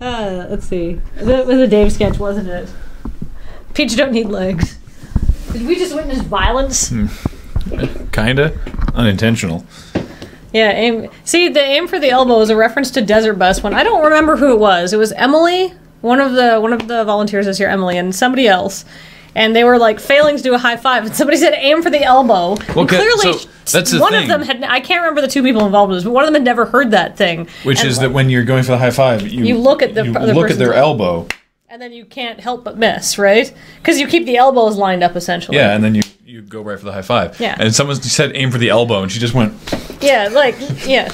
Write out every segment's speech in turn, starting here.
Let's see. That was a Dave sketch, wasn't it? Peach don't need legs. Did we just witness violence? Kinda. Unintentional. Yeah, aim. See, the aim for the elbow is a reference to Desert Bus when I don't remember who it was. It was Emily, one of the volunteers this year, Emily, and somebody else. And they were like failing to do a high five, and somebody said aim for the elbow. Well, and clearly, so that's the one thing. of them had. I can't remember the two people involved in this, but one of them had never heard that thing. Which is that when you're going for the high five, you look at the other look at their person's elbow. and then you can't help but miss, right? Because you keep the elbows lined up essentially. Yeah, and then you go right for the high five. Yeah. And someone said aim for the elbow, and she just went. Yeah, yeah.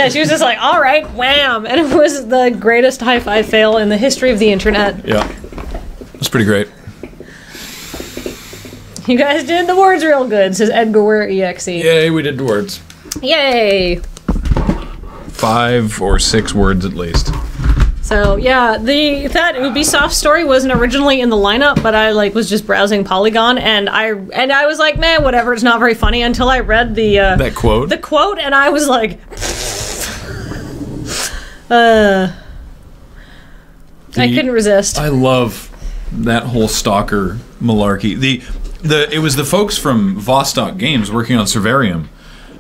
She was just like, all right, wham, and it was the greatest high five fail in the history of the internet. Yeah, it's pretty great. You guys did the words real good, says Edgar Ware EXE. Yay, we did the words. Yay! 5 or 6 words at least. So yeah, that Ubisoft story wasn't originally in the lineup, but I was just browsing Polygon and I was like, man, whatever, it's not very funny until I read that quote. The quote, and I was like, I couldn't resist. I love that whole stalker malarkey. It was the folks from Vostok Games working on Servarium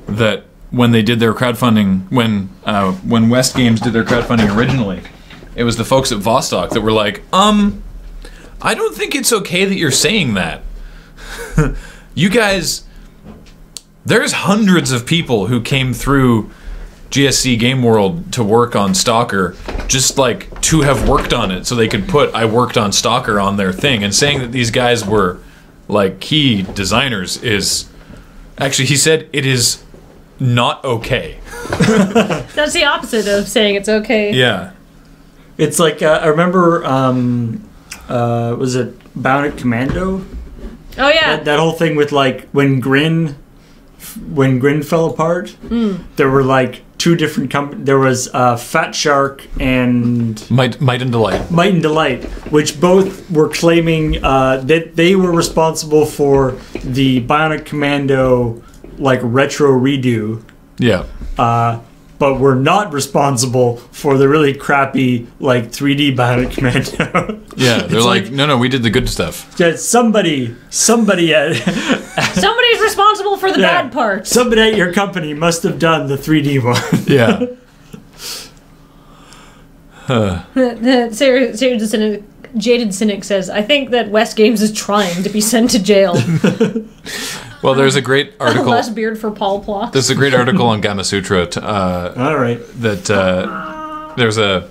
that when they did their crowdfunding, when West Games did their crowdfunding originally, it was the folks at Vostok that were like, I don't think it's okay that you're saying that. You guys, there's hundreds of people who came through GSC Game World to work on Stalker, just to have worked on it so they could put I worked on Stalker on their thing, and saying that these guys were key designers is actually, he said, it is not okay. That's the opposite of saying it's okay. Yeah. It's like I remember was it Bionic Commando? Oh yeah. That whole thing with when Grin fell apart, there were two different companies. There was Fat Shark and Might and Delight. Might and Delight, which both were claiming that they were responsible for the Bionic Commando retro redo. Yeah. But were not responsible for the really crappy 3D Bionic Commando. Yeah, they're no, we did the good stuff. Yeah, somebody Somebody's responsible for the bad parts. Somebody at your company must have done the 3D one. Yeah. Jaded Cynic says, I think that West Games is trying to be sent to jail. Well, there's a great article. Less beard for Paul Plot. There's a great article on Gamma Sutra. All right. That there's a.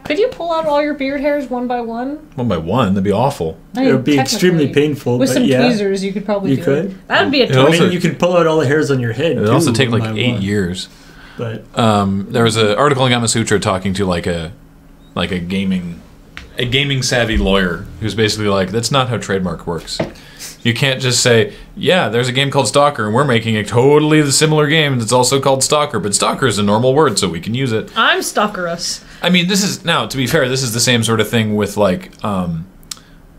Could you pull out all your beard hairs one by one? One by one? That'd be awful. It would be extremely painful. With but some yeah, tweezers, you could probably do could. it. That would be a also- torture. You could pull out all the hairs on your head. It also take 8 years. But there was an article in Gamma Sutra talking to a gaming savvy lawyer who's basically that's not how trademark works. You can't just say, yeah, there's a game called Stalker and we're making a totally similar game that's also called Stalker, but Stalker is a normal word so we can use it. I'm stalkerous. I mean, this is, now to be fair, this is the same sort of thing with you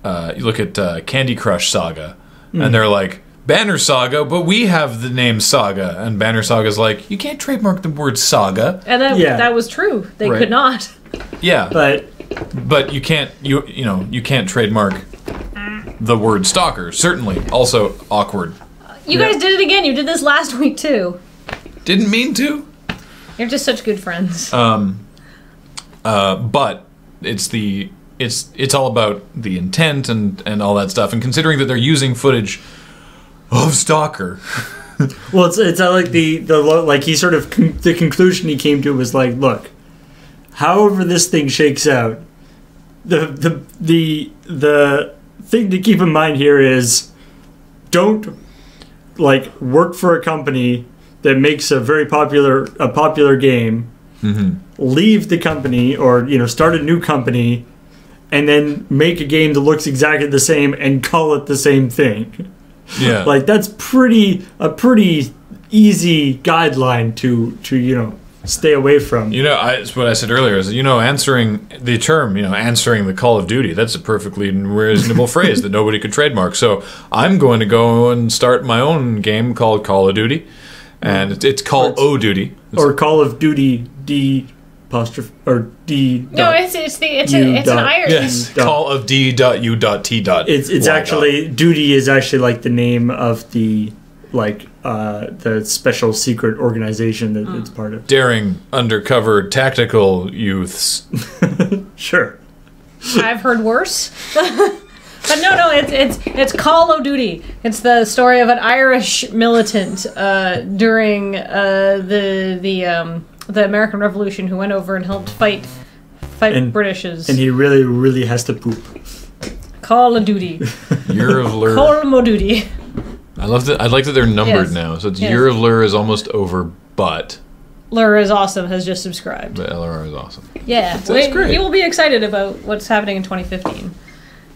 look at Candy Crush Saga and they're like, Banner Saga, but we have the name Saga, and Banner Saga's like, you can't trademark the word Saga. And that was true. They could not. Yeah. But you can't you can't trademark the word stalker. Certainly. Also awkward. You guys did it again. You did this last week too. Didn't mean to. You're just such good friends. But it's all about the intent and all that stuff. And considering that they're using footage of Stalker. well, it's not he sort of the conclusion he came to was look, however this thing shakes out, the thing to keep in mind here is don't work for a company that makes a very popular game, leave the company or start a new company and then make a game that looks exactly the same and call it the same thing. Yeah. That's a pretty easy guideline to stay away from. It's what I said earlier. Is answering the term, answering the call of duty. That's a perfectly reasonable phrase that nobody could trademark. So I'm going to go and start my own game called Call of Duty, and it's called O Duty or Call of Duty D apostrophe or D. No, it's an Irish. Yes, Call of D.U.T. It's actually Duty is actually like the name of the the special secret organization that it's part of. Daring undercover tactical youths. Sure. I've heard worse. But no, it's Call of Duty. It's the story of an Irish militant during the American Revolution who went over and helped fight Britishes. And he really, really has to poop. Call of Duty. Year of Lur. Call of Duty. I love that. I like that they're numbered now. So it's Year of Lur is almost over, but Lur is awesome has just subscribed. But LRR is awesome. Yeah, That's great. You will be excited about what's happening in 2015.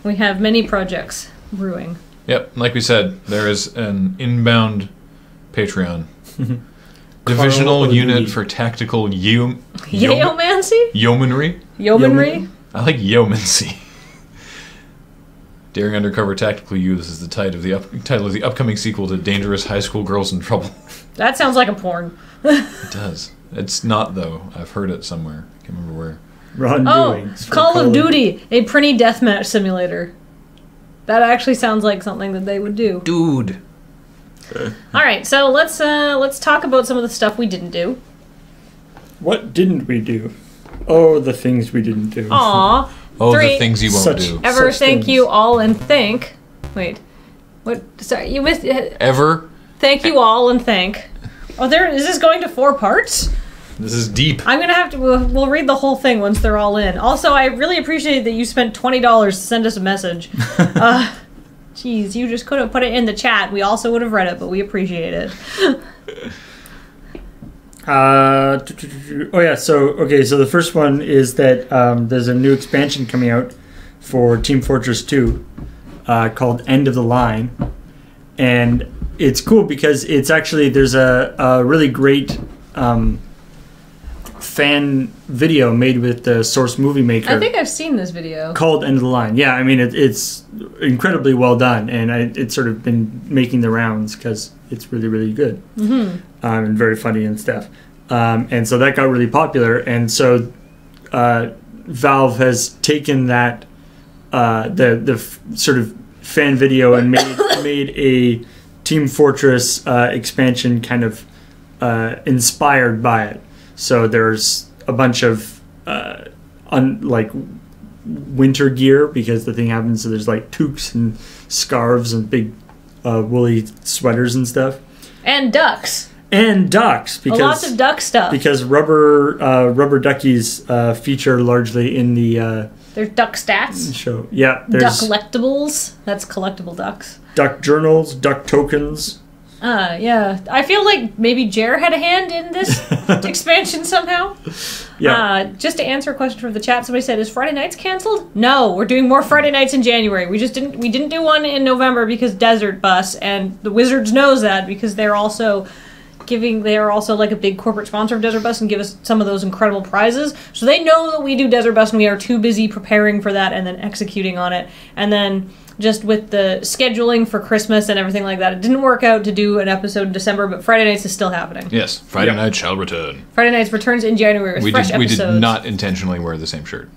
We have many projects brewing. Yep, like we said, there is an inbound Patreon. Divisional unit for tactical Yeomancy? Yeomanry? Yeomanry? I like yeomancy. Daring Undercover Tactical Youths is the title of the upcoming sequel to Dangerous High School Girls in Trouble. That sounds like a porn. It does. It's not, though. I've heard it somewhere. I can't remember where. Call of Duty, a pretty deathmatch simulator. That actually sounds like something that they would do. Dude. All right, so let's talk about some of the stuff we didn't do. What didn't we do? Oh, the things we didn't do. Aw. Oh, the things you won't do. Ever thank you all and thank. Wait. What? Sorry, you missed. Ever. Thank you all and thank. Oh, is this going to 4 parts? This is deep. I'm going to have to... We'll read the whole thing once they're all in. Also, I really appreciate that you spent $20 to send us a message. Jeez, you just could have put it in the chat. We also would have read it, but we appreciate it. So the first one is that there's a new expansion coming out for Team Fortress 2 called End of the Line, and it's cool because it's actually there's a really great fan video made with the Source Movie Maker. I think I've seen this video. Called End of the Line. Yeah, I mean it's incredibly well done, and it's sort of been making the rounds because it's really, really good. And very funny and stuff. And so that got really popular, and so Valve has taken that sort of fan video and made a Team Fortress expansion kind of inspired by it. So there's a bunch of winter gear because the thing happens. So there's like toques and scarves and big woolly sweaters and stuff. And ducks. Because lots of duck stuff. Because rubber duckies feature largely in the there's duck stats. Show. Yeah, there's duck collectibles. That's collectible ducks. Duck journals, duck tokens. Yeah. I feel like maybe Jer had a hand in this expansion somehow. Yeah. Just to answer a question from the chat, somebody said, "Is Friday nights canceled?" No, we're doing more Friday nights in January. We didn't do one in November because Desert Bus, and the Wizards knows that because they are also like a big corporate sponsor of Desert Bus and give us some of those incredible prizes. So they know that we do Desert Bus and we are too busy preparing for that and then executing on it. And then just with the scheduling for Christmas and everything like that, it didn't work out to do an episode in December, but Friday Nights is still happening. Yes, Friday Night shall return. Friday Nights returns in January with fresh episodes. We did not intentionally wear the same shirt.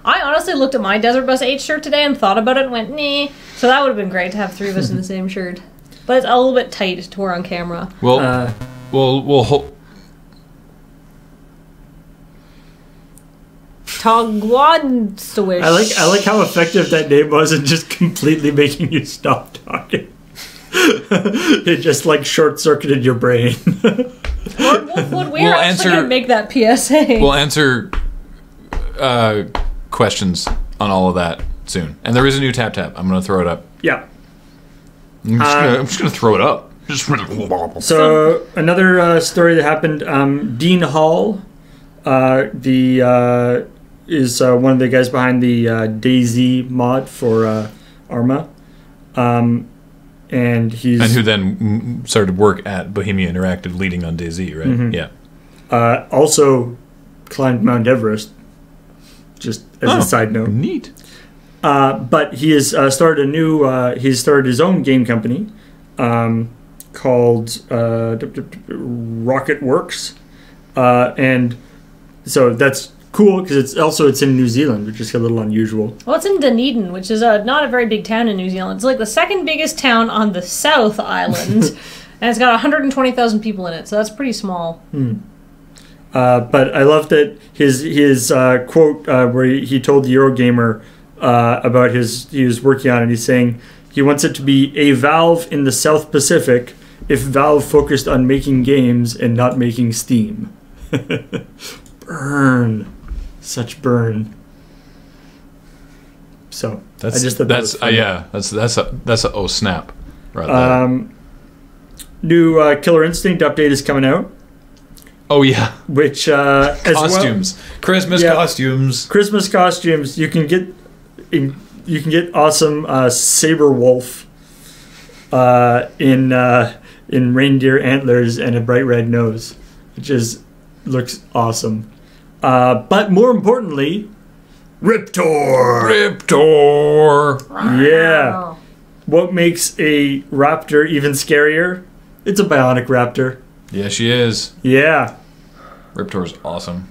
I honestly looked at my Desert Bus 8 shirt today and thought about it and went, nah. So that would have been great to have 3 of us in the same shirt. But it's a little bit tight to wear on camera. Well, we'll hope. Togwadstowish. I like how effective that name was in just completely making you stop talking. It just like short-circuited your brain. We're actually going to make that PSA. We'll answer questions on all of that soon. And there is a new Tap. I'm going to throw it up. Yeah. I'm just going to throw it up. So another story that happened. Dean Hall, is one of the guys behind the DayZ mod for Arma, and who then started work at Bohemia Interactive, leading on DayZ, right? Mm-hmm. Yeah. Also climbed Mount Everest, just as a side note. Neat. But he has started he's started his own game company called Rocket Works. And so that's cool because it's in New Zealand, which is a little unusual. Well, it's in Dunedin, which is not a very big town in New Zealand. It's like the second biggest town on the South Island, and it's got 120,000 people in it, so that's pretty small. But I love that his quote where he told the Eurogamer about he was working on it. He's saying he wants it to be a Valve in the South Pacific if Valve focused on making games and not making Steam. Burn. Such burn. So I just thought that's that's a oh snap right there. New Killer Instinct update is coming out. Oh yeah, which costumes, Christmas costumes. You can get awesome saber wolf in reindeer antlers and a bright red nose, which looks awesome. But more importantly, Riptor. Yeah. What makes a raptor even scarier? It's a bionic raptor. Yeah, she is. Yeah. Riptor's awesome.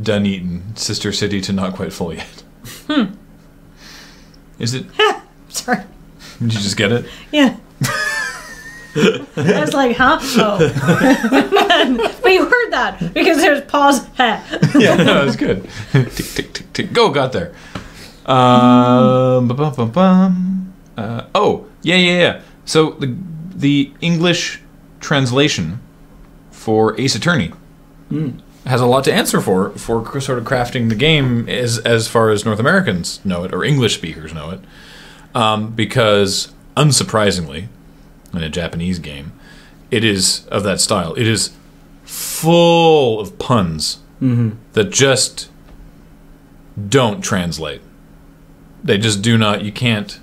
Dunedin, sister city to not quite full yet. Is it? Sorry. Did you just get it? Yeah. I was like, huh? Oh. But you heard that because there's pause. Yeah, no, it's good. Tick, tick, tick, tick. Go, got there. Yeah. So the English translation for Ace Attorney has a lot to answer for sort of crafting the game as far as North Americans know it, or English speakers know it, because unsurprisingly, in a Japanese game, it is of that style. It is full of puns that just don't translate. They just do not. You can't.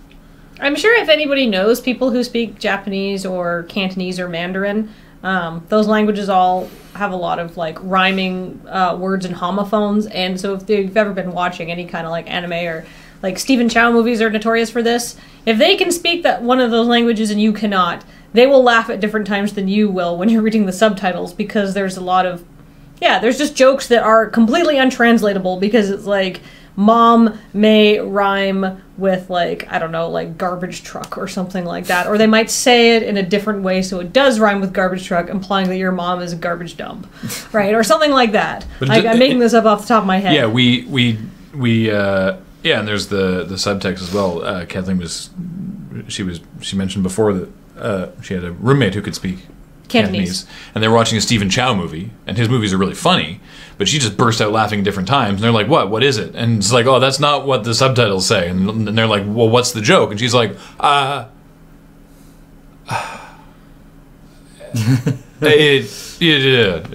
I'm sure if anybody knows people who speak Japanese or Cantonese or Mandarin, those languages all have a lot of like rhyming words and homophones. And so if you've ever been watching any kind of like anime or like Stephen Chow movies are notorious for this. If they can speak that one of those languages and you cannot, they will laugh at different times than you will when you're reading the subtitles, because there's a lot of, there's just jokes that are completely untranslatable because it's like mom may rhyme with like, I don't know, like garbage truck or something like that. Or they might say it in a different way so it does rhyme with garbage truck, implying that your mom is a garbage dump, right? Or something like that. Like, I'm making this up off the top of my head. Yeah, we and there's the subtext as well. Kathleen she mentioned before that she had a roommate who could speak Cantonese, and they were watching a Stephen Chow movie, and his movies are really funny, but she just burst out laughing at different times, and they're like, what is it? And it's like, oh, that's not what the subtitles say. And they're like, well, what's the joke? And she's like, don't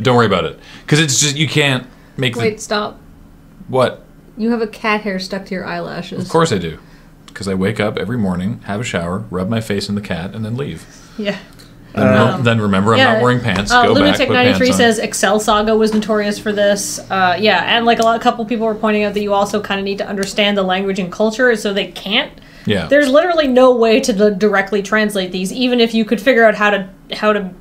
worry about it, because it's just, you can't make stop. What? You have a cat hair stuck to your eyelashes. Of course I do. Because I wake up every morning, have a shower, rub my face in the cat, and then leave. Yeah. Then remember I'm not wearing pants, go back, put pants on. Lunatic93 says Excel Saga was notorious for this. And like a couple people were pointing out that you also kind of need to understand the language and culture, so they can't. Yeah. There's literally no way to directly translate these, even if you could figure out how to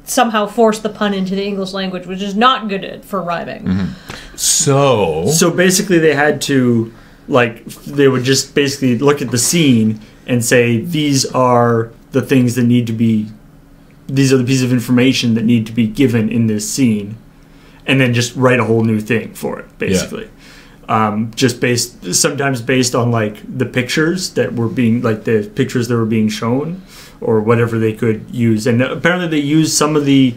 somehow force the pun into the English language, which is not good for rhyming. Mm-hmm. So basically they had to, like, they would just basically look at the scene and say, these are the things that need to be, these are the pieces of information that need to be given in this scene, and then just write a whole new thing for it, basically. Yeah. Sometimes based on like the pictures that were being, like the pictures that were being shown, or whatever they could use. And apparently they used some of the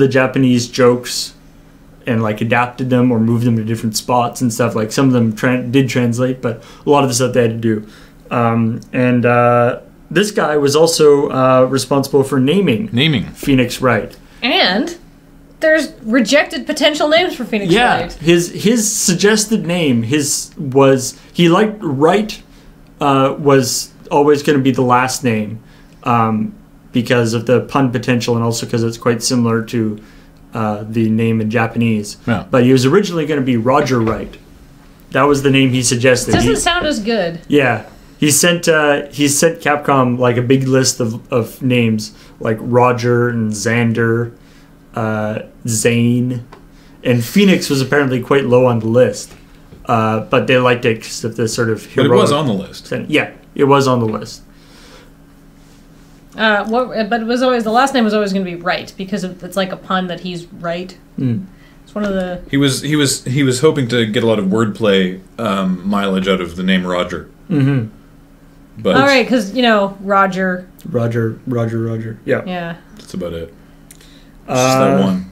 Japanese jokes and like adapted them or moved them to different spots and stuff. Like some of them did translate, but a lot of the stuff they had to do. This guy was also responsible for naming Phoenix Wright. And there's rejected potential names for Phoenix Wright. His suggested name, he liked Wright was always going to be the last name because of the pun potential and also because it's quite similar to the name in Japanese. Yeah. But he was originally going to be Roger Wright. That was the name he suggested. It doesn't sound as good. Yeah. He sent Capcom like a big list of names like Roger and Xander, Zane, and Phoenix was apparently quite low on the list. But they liked it because of this sort of heroic... But it was on the list. Yeah, it was on the list. But it was always the last name was always going to be Wright because it's like a pun that he's right. It's one of the. He was hoping to get a lot of wordplay mileage out of the name Roger. Mm-hmm. But all right, because Roger. Roger. Yeah. Yeah. That's about it. It's just that one.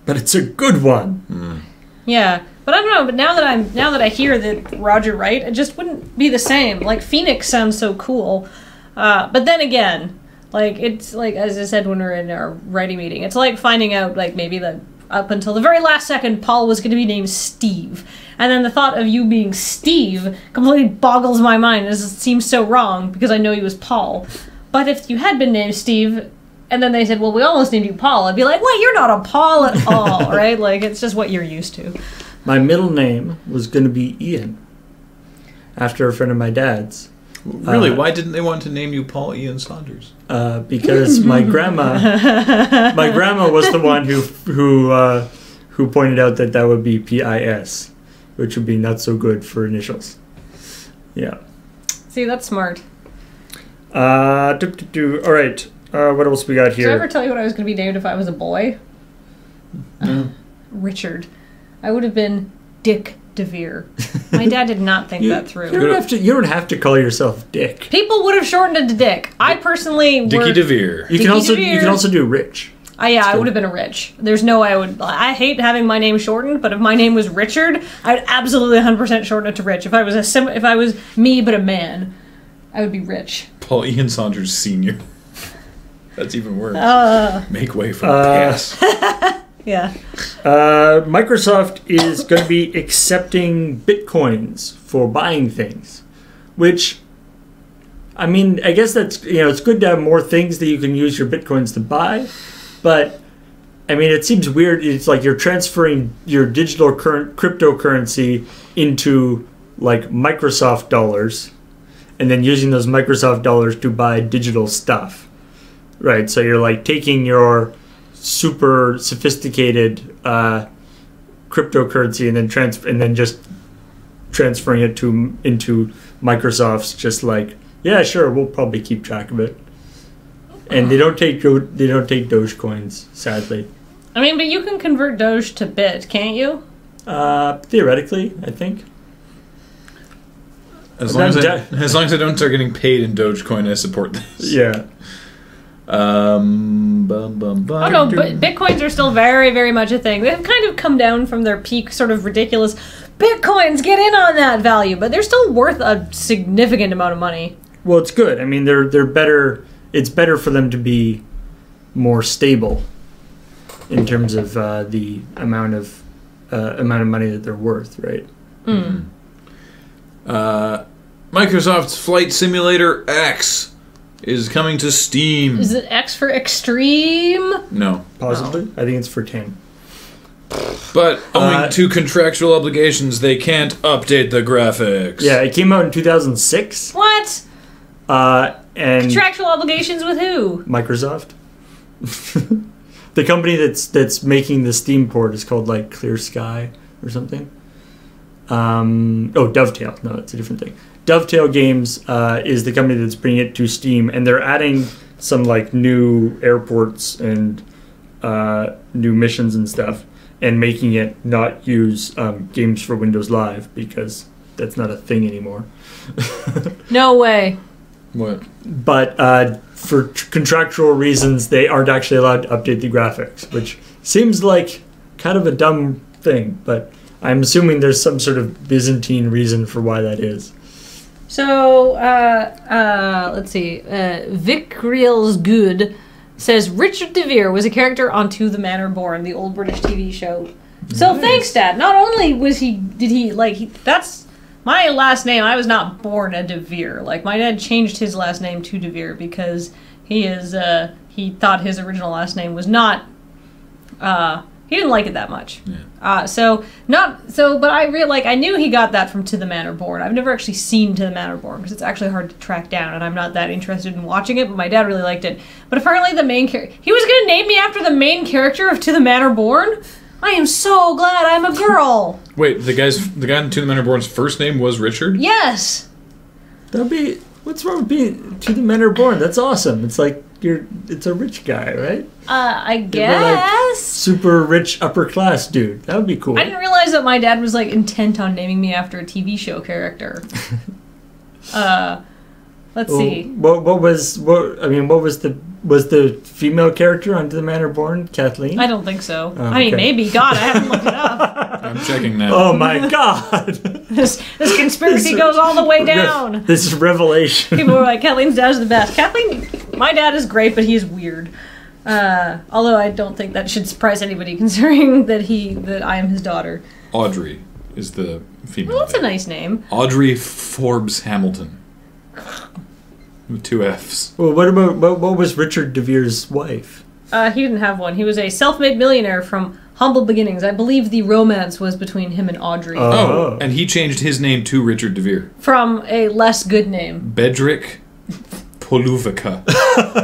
But it's a good one. Yeah, but I don't know. But now that I hear that Roger Wright, it just wouldn't be the same. Like Phoenix sounds so cool, but then again, like it's like as I said when we were in our writing meeting, it's like finding out like maybe that up until the very last second, Paul was going to be named Steve, and then the thought of you being Steve completely boggles my mind. It seems so wrong because I know you as Paul. But if you had been named Steve, and then they said, well, we almost named you Paul, I'd be like, wait, you're not a Paul at all, right? Like, it's just what you're used to. My middle name was going to be Ian, after a friend of my dad's. Really? Why didn't they want to name you Paul Ian Saunders? Because my grandma was the one who pointed out that would be PIS, which would be not so good for initials. Yeah. See, that's smart. All right. What else we got here? Did I ever tell you what I was going to be named if I was a boy? No. Richard. I would have been Dick DeVere. My dad did not think that through. You don't have to call yourself Dick. People would have shortened it to Dick. I personally Dickie DeVere. You can also do Rich. I would have been a Rich. There's no way I would. I hate having my name shortened, but if my name was Richard, I'd absolutely 100% shorten it to Rich. If I was me but a man, I would be Rich. Paul Ian Saunders Sr. That's even worse. Make way for pass. Yeah. Microsoft is going to be accepting bitcoins for buying things, which, I mean, I guess that's, it's good to have more things that you can use your bitcoins to buy, but, I mean, it seems weird. It's like you're transferring your digital cryptocurrency into, like, Microsoft dollars, and then using those Microsoft dollars to buy digital stuff. Right, so you're like taking your super sophisticated cryptocurrency and then just transferring it into Microsoft's. Just like, yeah, sure, we'll probably keep track of it. And they don't take Dogecoins, sadly. I mean, but you can convert Doge to bit, can't you? Theoretically, I think. As long as I don't start getting paid in Dogecoin, I support this. Yeah. Oh no, but bitcoins are still very, very much a thing. They've kind of come down from their peak, sort of ridiculous. Bitcoins, get in on that value, but they're still worth a significant amount of money. Well, it's good. I mean, they're better. It's better for them to be more stable in terms of the amount of money that they're worth, right? Mm. Microsoft's Flight Simulator X is coming to Steam. Is it X for extreme? No. Possibly. I think it's for 10. But owing to contractual obligations, they can't update the graphics. Yeah, it came out in 2006. What? And Contractual obligations with who? Microsoft. The company that's making the Steam port is called like Clear Sky or something. Dovetail. No, it's a different thing. Dovetail Games is the company that's bringing it to Steam, and they're adding some like new airports and new missions and stuff, and making it not use games for Windows Live because that's not a thing anymore. No way. What? But for contractual reasons, they aren't actually allowed to update the graphics, which seems like kind of a dumb thing, but I'm assuming there's some sort of Byzantine reason for why that is. So, let's see. Vic Reels Good says Richard DeVere was a character on To the Manor Born, the old British TV show. So Nice. thanks, Dad. Not only was that's my last name, I was not born a DeVere. Like, my dad changed his last name to DeVere because he thought his original last name was not, he didn't like it that much. Yeah. But I knew he got that from To the Manor Born. I've never actually seen To the Manor Born because it's actually hard to track down, and I'm not that interested in watching it, but my dad really liked it. But apparently the main character, he was going to name me after the main character of To the Manor Born? I am so glad I'm a girl. Wait, the guy in To the Manor Born's first name was Richard? Yes. What's wrong with being To the Manor Born? That's awesome. It's like it's a rich guy, right? I You're guess. like super rich upper class dude. That would be cool. I didn't realize that my dad was like intent on naming me after a TV show character. Let's see. What was the female character on To the Manor Born? Kathleen? I don't think so. Oh, I mean, okay. maybe. God, I haven't looked it up. I'm checking now. Oh my god! This conspiracy goes all the way down. This is revelation. People were like, Kathleen's dad is the best. Kathleen, my dad is great, but he's weird. Although I don't think that should surprise anybody, considering that I am his daughter. Audrey is the female. Well, that's a name. nice name. Audrey Forbes Hamilton. With 2 F's. Well, what was Richard DeVere's wife? He didn't have one. He was a self-made millionaire from humble beginnings. I believe the romance was between him and Audrey. Oh, and he changed his name to Richard DeVere. From a less good name. Bedrick Poluvica.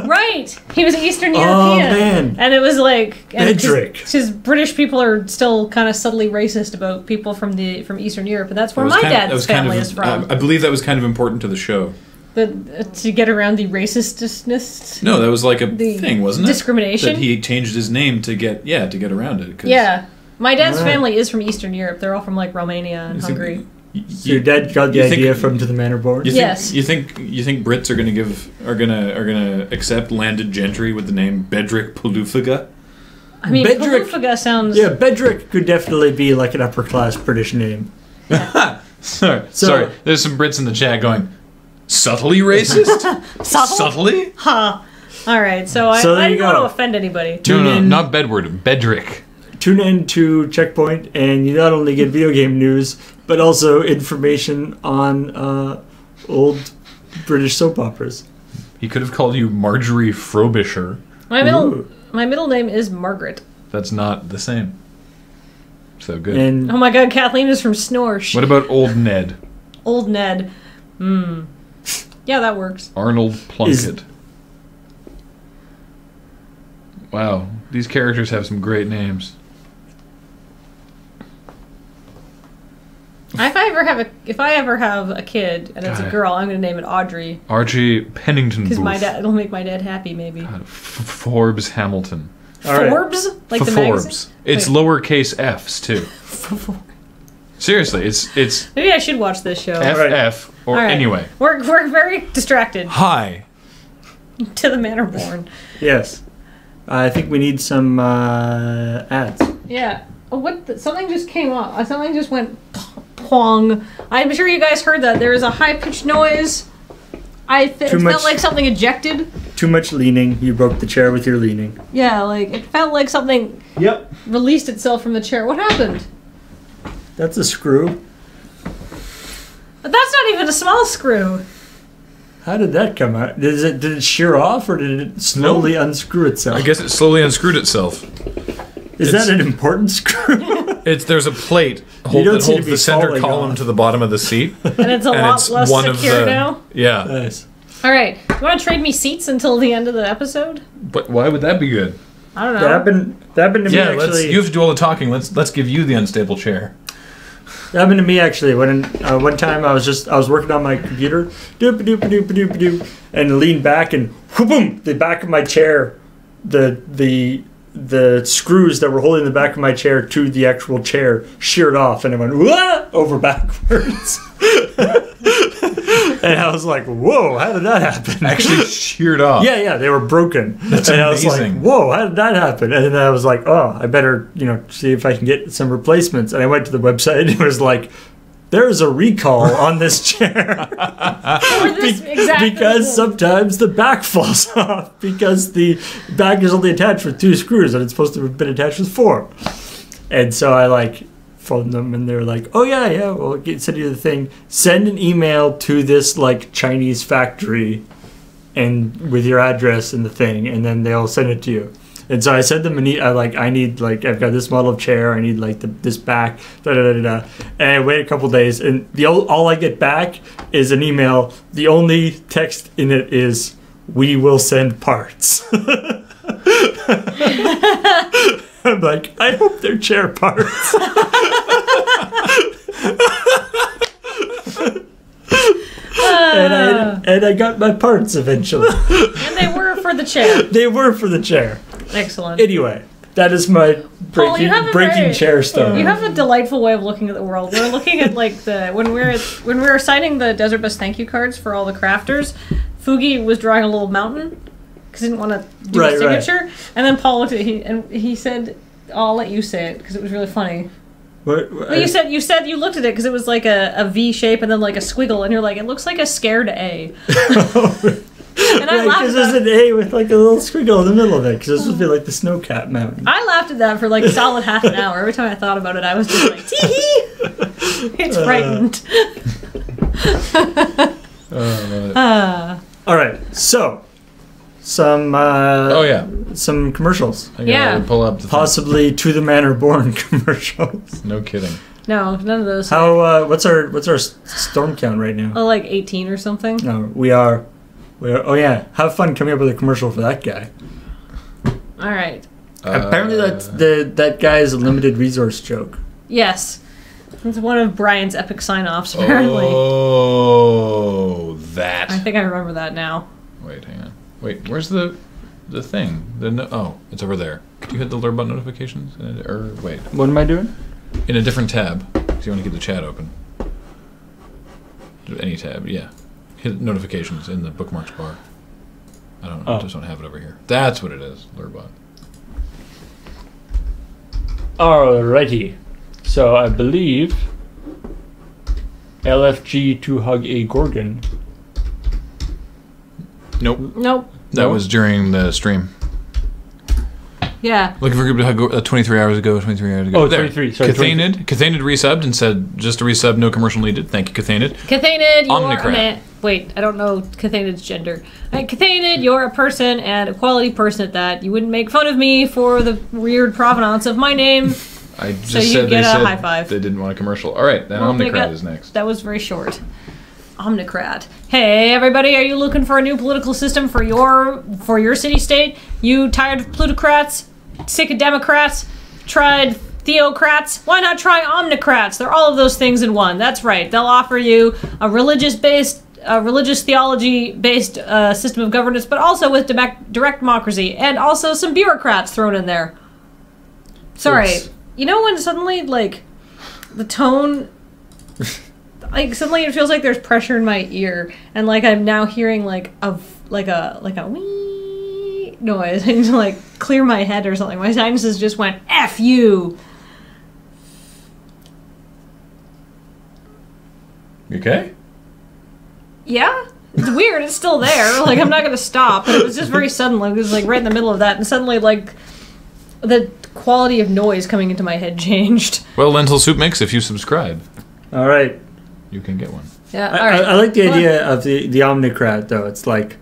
Right! He was Eastern European. Oh, man. And it was like... Bedrick. Because British people are still kind of subtly racist about people from Eastern Europe, and that's where my dad's family is from. I believe that was kind of important to the show. To get around the racistness. No, that was like a thing, wasn't it? Discrimination. That he changed his name to get around it. Yeah. My dad's Right. family is from Eastern Europe. They're all from like Romania and Hungary. So your dad got the idea from To the Manor Born? Yes. You think Brits are gonna accept landed gentry with the name Bedrick Polufiga? I mean, Bedrick- Polufiga sounds... Yeah, Bedrick could definitely be like an upper class British name. Sorry. There's some Brits in the chat going, subtly racist? Subtly? Huh. All right, so I there you didn't want go. to offend anybody. No, not Bedward. Bedrick. Tune in to CheckPoint, and you not only get video game news, but also information on old British soap operas. He could have called you Marjorie Frobisher. My middle name is Margaret. That's not the same. So good. And Oh my god, Kathleen is from Snorsh. What about Old Ned? Old Ned. Yeah, that works. Arnold Plunkett. Wow, these characters have some great names. If I ever have a kid and it's a girl, I'm going to name it Audrey Archie Pennington because Booth. it'll make my dad happy. Maybe Forbes Hamilton. all right. Forbes, like the Forbes. magazine? It's Wait. lowercase f's too. Seriously, it's Maybe I should watch this show. FF or All right. anyway. We're very distracted. Hi. To the Manor Born. Yes. I think we need some ads. Yeah. Oh, something just came up. Something just went pong. I'm sure you guys heard that. There is a high-pitched noise. It felt like something ejected. Too much leaning. You broke the chair with your leaning. Yeah, like it felt like something released itself from the chair. What happened? That's a screw. But that's not even a small screw. How did that come out? Did it shear off, or did it slowly unscrew itself? I guess it slowly unscrewed itself. Is that an important screw? There's a plate that don't holds seem to be the center falling column off. to the bottom of the seat. And it's a lot less secure now. Yeah. Nice. All right. You want to trade me seats until the end of the episode? But why would that be good? I don't know. That happened to me Yeah, actually. you have to do all the talking. Let's give you the unstable chair. That happened to me actually when one time I was working on my computer, doop doop doop doop doop, and leaned back and boom, the back of my chair, the screws that were holding the back of my chair to the actual chair sheared off, and it went wah, over backwards. And I was like, "Whoa, how did that happen?" Actually sheared off. Yeah, they were broken. That's and I was like, amazing. "Whoa, how did that happen?" And then I was like, "Oh, I better, see if I can get some replacements." And I went to the website and it was like, "There's a recall on this chair because sometimes the back falls off because the back is only attached with 2 screws and it's supposed to have been attached with 4." And so I phoned them, and they're like, "Oh yeah, we'll send you the thing. Send an email to this like Chinese factory, and with your address and the thing, and then they'll send it to you." And so I sent them I need I've got this model of chair. I need like this back. And I wait a couple days, and all I get back is an email. The only text in it is, "We will send parts." I'm like, I hope they're chair parts. And I got my parts eventually. And they were for the chair. They were for the chair. Excellent. Anyway, that is my breaking chair story. You have a delightful way of looking at the world. We're looking at like when we were signing the Desert Bus thank you cards for all the crafters. Fugi was drawing a little mountain because he didn't want to do a signature. And then Paul looked at it and he said, "I'll let you say it because it was really funny." Well, you said you looked at it because it was like a V shape and then like a squiggle, and you're like, it looks like a scared A. And I laughed. Because there's an A with like a little squiggle in the middle of it, because this would be like the Snowcat Mountain. I laughed at that for like a solid half an hour. Every time I thought about it, I was just like, tee hee. It's frightened. All right, so some some commercials. I gotta pull up the possibly To the Manor Born commercials. No kidding. No, none of those. How what's our storm count right now? Oh, like 18 or something. No, we are. Oh yeah, have fun coming up with a commercial for that guy. All right. Apparently that guy is a limited resource joke. Yes. It's one of Brian's epic sign-offs, apparently. Oh, that. I think I remember that now. Wait, hang on. Wait, where's the thing? It's over there. Could you hit the alert button notifications? Or wait. What am I doing? In a different tab, because you want to keep the chat open. Any tab, yeah. Hit notifications in the bookmarks bar. I don't know. I just don't have it over here. That's what it is. Lurbot. Alrighty. So I believe LFG to hug a Gorgon. Nope. That was during the stream. Yeah. Looking for a group to hug 23 hours ago. 23 hours ago. Oh, there. 23. Sorry. Cathanid resubbed and said, just a resub, no commercial needed. Thank you, Cathanid. Cathanid, you're Omnicrat. a man. Wait, I don't know Cathanid's gender. Cathanid, you're a person and a quality person at that. You wouldn't make fun of me for the weird provenance of my name. I just so you said get they a said high five. They didn't want a commercial. All right, then Omnicrat is next. That was very short. Omnicrat. Hey everybody, are you looking for a new political system for your city-state? You tired of plutocrats? Sick of Democrats? Tried theocrats? Why not try Omnicrats? They're all of those things in one. That's right. They'll offer you a religious theology-based system of governance, but also with direct democracy, and also some bureaucrats thrown in there. Sorry. Yes. You know when suddenly, like, the tone... like, suddenly it feels like there's pressure in my ear, and, like, I'm now hearing, like a wee noise. I need to, like, clear my head or something. My sinuses just went, F you! You okay? Yeah? It's weird. It's still there. Like, I'm not gonna stop. But it was just very sudden. Like, it was, like, right in the middle of that, and suddenly, like, the quality of noise coming into my head changed. Well, Lentil Soup Mix, if you subscribe. All right. You can get one. Yeah, all right. I like the idea of the Omnicrat, though. It's like,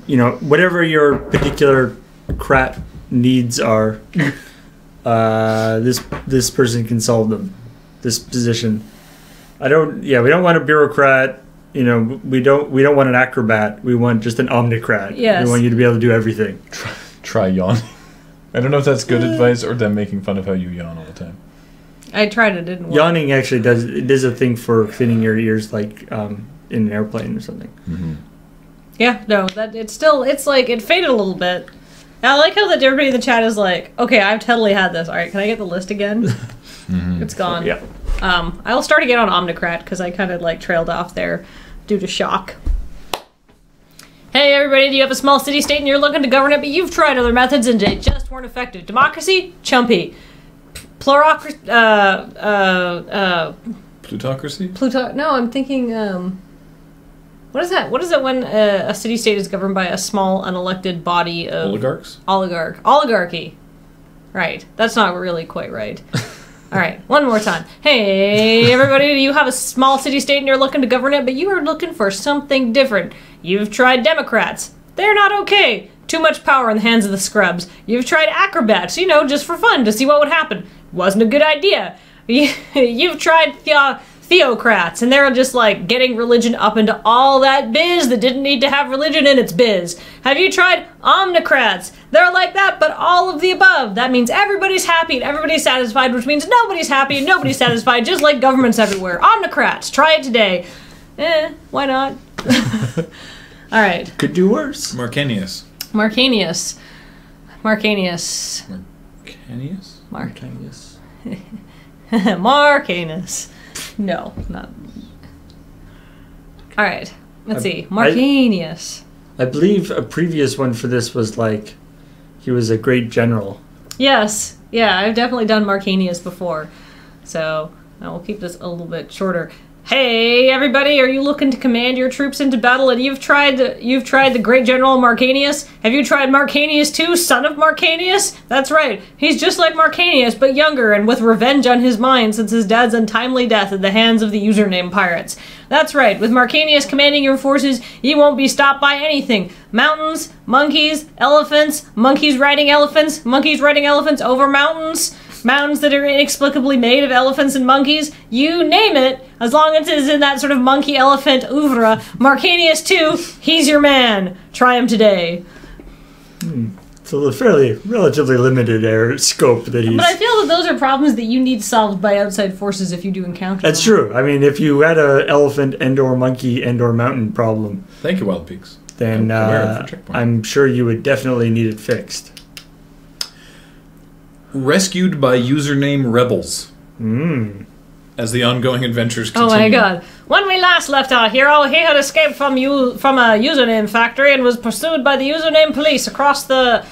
you know, whatever your particular crat needs are, this person can solve them. This position. We don't want a bureaucrat. You know, we don't want an acrobat. We want just an Omnicrat. Yes. We want you to be able to do everything. Try yawning. I don't know if that's good advice or them making fun of how you yawn all the time. I tried it, didn't work. Yawning actually does a thing for cleaning your ears, like in an airplane or something. Mm-hmm. Yeah, no, it's like it faded a little bit. And I like how that everybody in the chat is like, okay, I've totally had this. All right, can I get the list again? Mm-hmm. It's gone. Yeah. I'll start again on Omnicrat because I kind of like trailed off there due to shock. Hey everybody, do you have a small city-state and you're looking to govern it, but you've tried other methods and they just weren't effective? Democracy? Chumpy. Plutocracy? No, I'm thinking, what is that? What is it when a city-state is governed by a small, unelected body of... Oligarchs? Oligarchy. Right. That's not really quite right. All right, one more time. Hey, everybody, do you have a small city-state and you're looking to govern it, but you are looking for something different? You've tried Democrats. They're not okay. Too much power in the hands of the scrubs. You've tried acrobats, you know, just for fun, to see what would happen. Wasn't a good idea. You've tried theocrats, and they're just like getting religion up into all that biz that didn't need to have religion in its biz. Have you tried omnicrats? They're like that, but all of the above. That means everybody's happy and everybody's satisfied, which means nobody's happy and nobody's satisfied, just like governments everywhere. Omnicrats, try it today. Why not? All right. Could do worse. Marcanius. Marcanius. Marcanus. No, not. All right. Let's see. Marcanius. I believe a previous one for this was like he was a great general. Yes. Yeah, I've definitely done Marcanius before. So I will keep this a little bit shorter. Hey, everybody, are you looking to command your troops into battle and you've tried the great general Marcanius? Have you tried Marcanius too, son of Marcanius? That's right. He's just like Marcanius, but younger and with revenge on his mind since his dad's untimely death at the hands of the username pirates. That's right. With Marcanius commanding your forces, you won't be stopped by anything. Mountains, monkeys, elephants, monkeys riding elephants over mountains. Mountains that are inexplicably made of elephants and monkeys, you name it, as long as it's in that sort of monkey-elephant oeuvre. Marcanius 2, he's your man. Try him today. So a fairly, relatively limited scope that he's... But I feel that those are problems that you need solved by outside forces if you do encounter That's them. true. I mean, if you had an elephant and/or monkey and/or mountain problem... Thank you, Wild Peaks. Then I'm sure you would definitely need it fixed. Rescued by username Rebels. As the ongoing adventures continue. Oh my god. When we last left our hero, he had escaped from a username factory and was pursued by the username police across the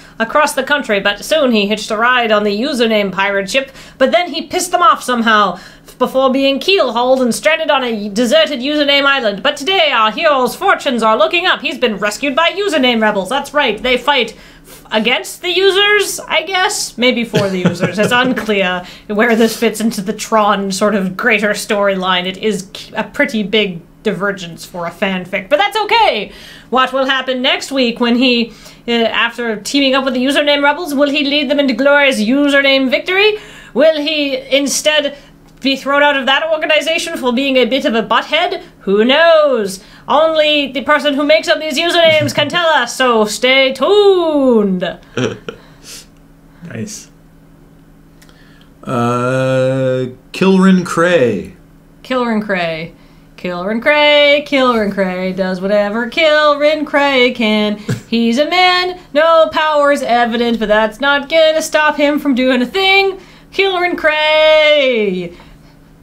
country, but soon he hitched a ride on the username pirate ship, but then he pissed them off somehow before being keel-hauled and stranded on a deserted username island. But today our hero's fortunes are looking up. He's been rescued by username rebels. That's right. They fight against the users, I guess? Maybe for the users. It's unclear where this fits into the Tron sort of greater storyline. It is a pretty big divergence for a fanfic, but that's okay. What will happen next week when he, after teaming up with the username rebels, will he lead them into glorious username victory? Will he instead be thrown out of that organization for being a bit of a butthead? Who knows? Only the person who makes up these usernames can tell us, so stay tuned. Nice. Kilrin Cray. Kilrin Cray. Kilrin Cray, Kilrin Cray does whatever Kilrin Cray can. He's a man, no power's evident, but that's not gonna stop him from doing a thing. Kilrin Cray!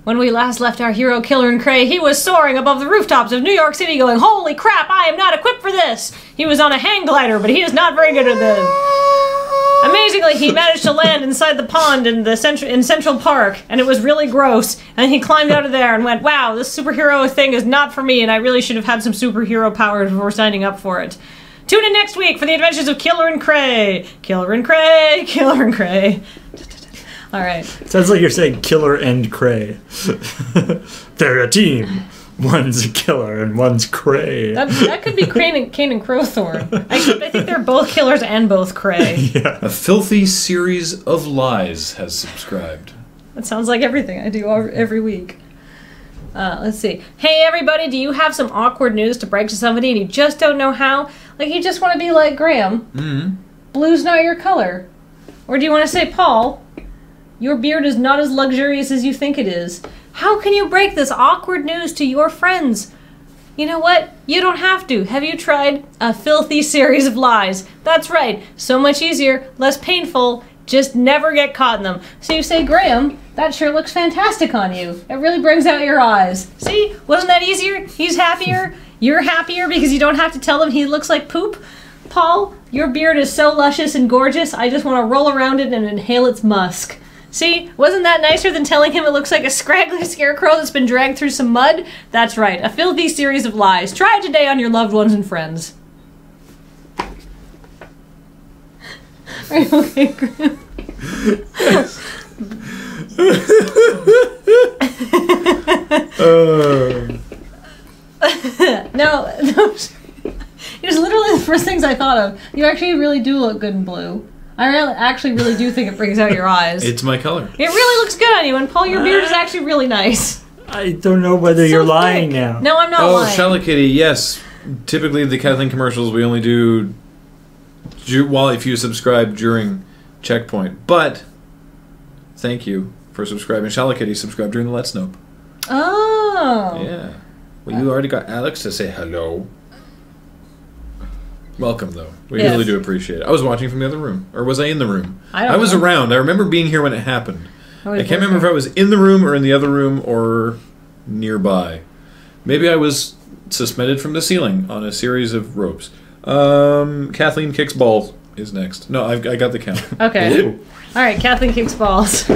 When we last left our hero Kilrin Cray, he was soaring above the rooftops of New York City going, "Holy crap, I am not equipped for this!" He was on a hang glider, but he is not very good at them. Amazingly, he managed to land inside the pond in Central Park, and it was really gross. And he climbed out of there and went, "Wow, this superhero thing is not for me, and I really should have had some superhero powers before signing up for it." Tune in next week for the adventures of Kilrin Cray. Kilrin Cray, Kilrin Cray. All right. Sounds like you're saying Killer and Cray. They're a team. One's a killer and one's Cray. That could be Kane and Crowthorne. I think they're both killers and both Cray. Yeah. A filthy series of lies has subscribed. That sounds like everything I do every week. Let's see. Hey, everybody, do you have some awkward news to break to somebody and you just don't know how? Like, you just want to be like Graham. Mm-hmm. Blue's not your color. Or do you want to say, Paul, your beard is not as luxurious as you think it is. How can you break this awkward news to your friends? You know what? You don't have to. Have you tried a filthy series of lies? That's right. So much easier, less painful. Just never get caught in them. So you say, Graham, that sure looks fantastic on you. It really brings out your eyes. See? Wasn't that easier? He's happier. You're happier because you don't have to tell them he looks like poop. Paul, your beard is so luscious and gorgeous, I just want to roll around it and inhale its musk. See? Wasn't that nicer than telling him it looks like a scraggly scarecrow that's been dragged through some mud? That's right, a filthy series of lies. Try it today on your loved ones and friends. Are you okay, Graham? No. It was literally the first things I thought of. You actually really do look good in blue. I actually really do think it brings out your eyes. It's my color. It really looks good on you, and Paul, your beard is actually really nice. I don't know whether you're lying now. No, I'm not lying. Shallow-Kitty, yes. Typically, the Kathleen commercials we only do if you subscribe during Checkpoint. But thank you for subscribing. Shallow-Kitty, subscribe during the Let's Nope. Oh. Yeah. Well, you already got Alex to say hello. Welcome, though. We really do appreciate it. I was watching from the other room. Or was I in the room? I was around. I remember being here when it happened. I can't remember if I was in the room or in the other room or nearby. Maybe I was suspended from the ceiling on a series of ropes. Kathleen Kicks Balls is next. No, I got the count. Okay. All right, Kathleen Kicks Balls.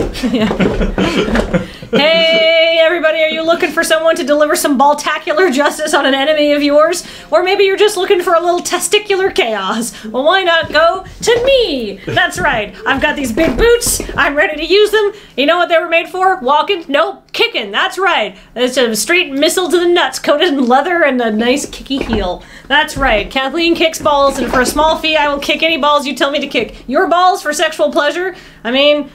Hey, everybody, are you looking for someone to deliver some ball-tacular justice on an enemy of yours? Or maybe you're just looking for a little testicular chaos? Well, why not go to me? That's right. I've got these big boots. I'm ready to use them. You know what they were made for? Walking? Nope. Kicking. That's right. It's a straight missile to the nuts, coated in leather and a nice kicky heel. That's right. Kathleen Kicks Balls, and for a small fee, I will kick any balls you tell me to kick. Your balls for sexual pleasure? I mean,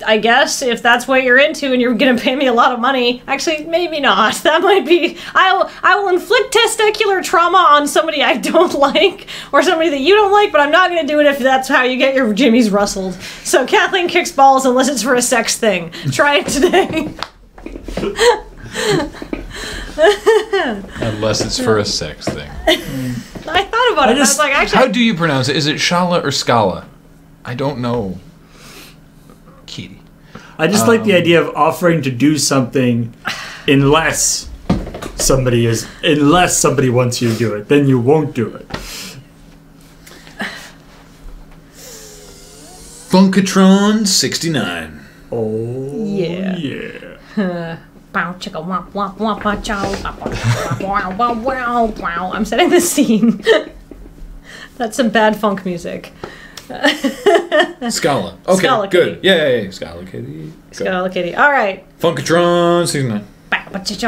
I guess if that's what you're into and you're gonna pay me a lot of money. Actually, maybe not. That might be. I will inflict testicular trauma on somebody I don't like or somebody that you don't like, but I'm not gonna do it if that's how you get your jimmies rustled. So Kathleen Kicks Balls unless it's for a sex thing. Try it today. Unless it's for a sex thing. I thought about it. I was like, actually, how do you pronounce it? Is it Shala or Scala? I don't know. Kitty. I just like the idea of offering to do something unless somebody wants you to do it, then you won't do it. Funkatron 69. Oh yeah. Bow chicka womp womp womp womp chow wow wow wow wow. I'm setting the scene. That's some bad funk music. Scala. Okay, Scala good. Yay, Scala Kitty. Scala Kitty. All right. Funkatron 69.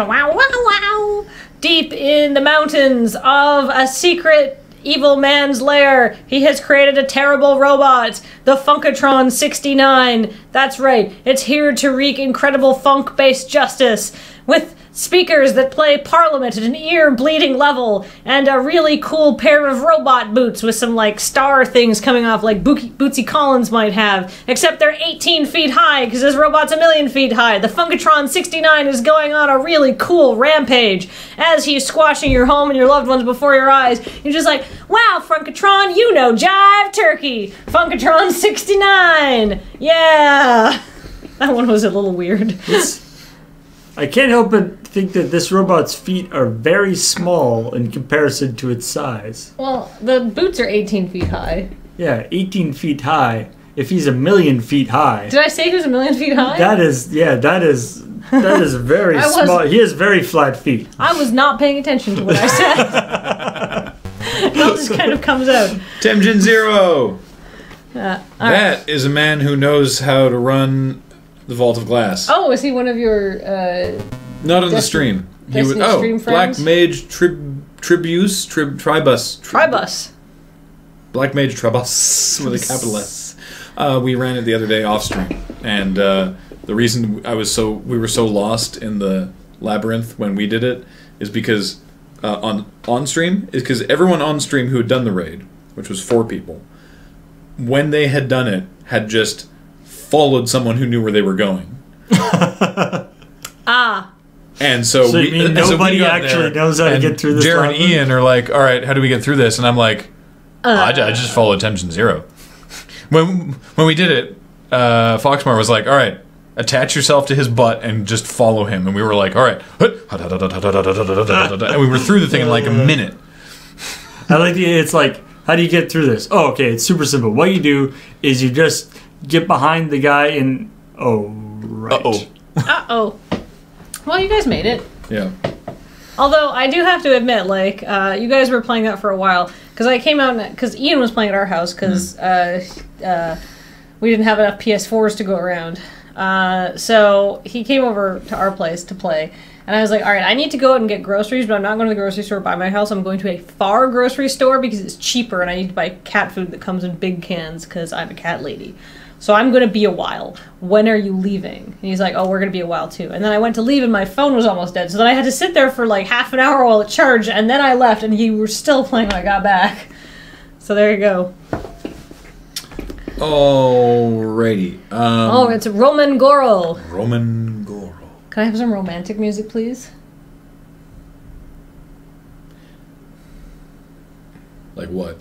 Wow, wow, wow. Deep in the mountains of a secret evil man's lair, he has created a terrible robot, the Funkatron 69. That's right. It's here to wreak incredible funk-based justice with speakers that play Parliament at an ear-bleeding level, and a really cool pair of robot boots with some, like, star things coming off like Bootsy Collins might have, except they're 18 feet high, because his robot's 1,000,000 feet high. The Funkatron 69 is going on a really cool rampage. As he's squashing your home and your loved ones before your eyes, you're just like, wow, Funkatron, you know jive turkey! Funkatron 69! Yeah! That one was a little weird. I can't help but think that this robot's feet are very small in comparison to its size. Well, the boots are 18 feet high. Yeah, 18 feet high. If he's 1,000,000 feet high. Did I say he was 1,000,000 feet high? That is very small. He has very flat feet. I was not paying attention to what I said. It all just kind of comes out. Temjin Zero! That is a man who knows how to run the Vault of Glass. Oh, is he one of your... Not on the stream. He was, stream Black friends? Mage Tribus. Tribus. Black Mage Tribus with a capital S. We ran it the other day off stream, and the reason we were so lost in the labyrinth when we did it is because on stream is because everyone on stream who had done the raid, which was 4 people, when they had done it, had just followed someone who knew where they were going. And so nobody actually knows how to get through this. Jared and Ian are like, all right, how do we get through this? And I'm like, I just followed Temjin Zero. When we did it, Foxmore was like, all right, attach yourself to his butt and just follow him. And we were like, all right. And we were through the thing in like a minute. I like it's like, how do you get through this? Oh, okay, it's super simple. What you do is you just get behind the guy and... Oh, right. Uh-oh. Well, you guys made it. Yeah. Although, I do have to admit, like, you guys were playing that for a while. Because I came out... Because Ian was playing at our house, because we didn't have enough PS4s to go around. So he came over to our place to play. And I was like, all right, I need to go out and get groceries, but I'm not going to the grocery store by my house. I'm going to a far grocery store because it's cheaper, and I need to buy cat food that comes in big cans because I'm a cat lady. So I'm going to be a while. When are you leaving? And he's like, oh, we're going to be a while too. And then I went to leave, and my phone was almost dead. So then I had to sit there for like half an hour while it charged, and then I left, and you were still playing when I got back. So there you go. Alrighty. Oh, it's Roman Goro. Roman Goro. Can I have some romantic music, please? Like what?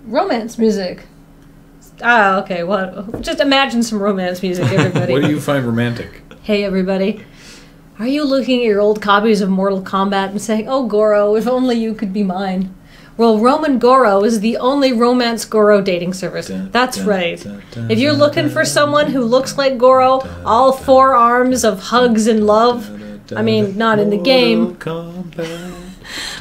Romance music. Ah, okay. What? Just imagine some romance music, everybody. What do you find romantic? Hey, everybody. Are you looking at your old copies of Mortal Kombat and saying, oh, Goro, if only you could be mine? Well, Roman Goro is the only romance Goro dating service. That's right. If you're looking for someone who looks like Goro, all 4 arms of hugs and love, I mean, not in the game.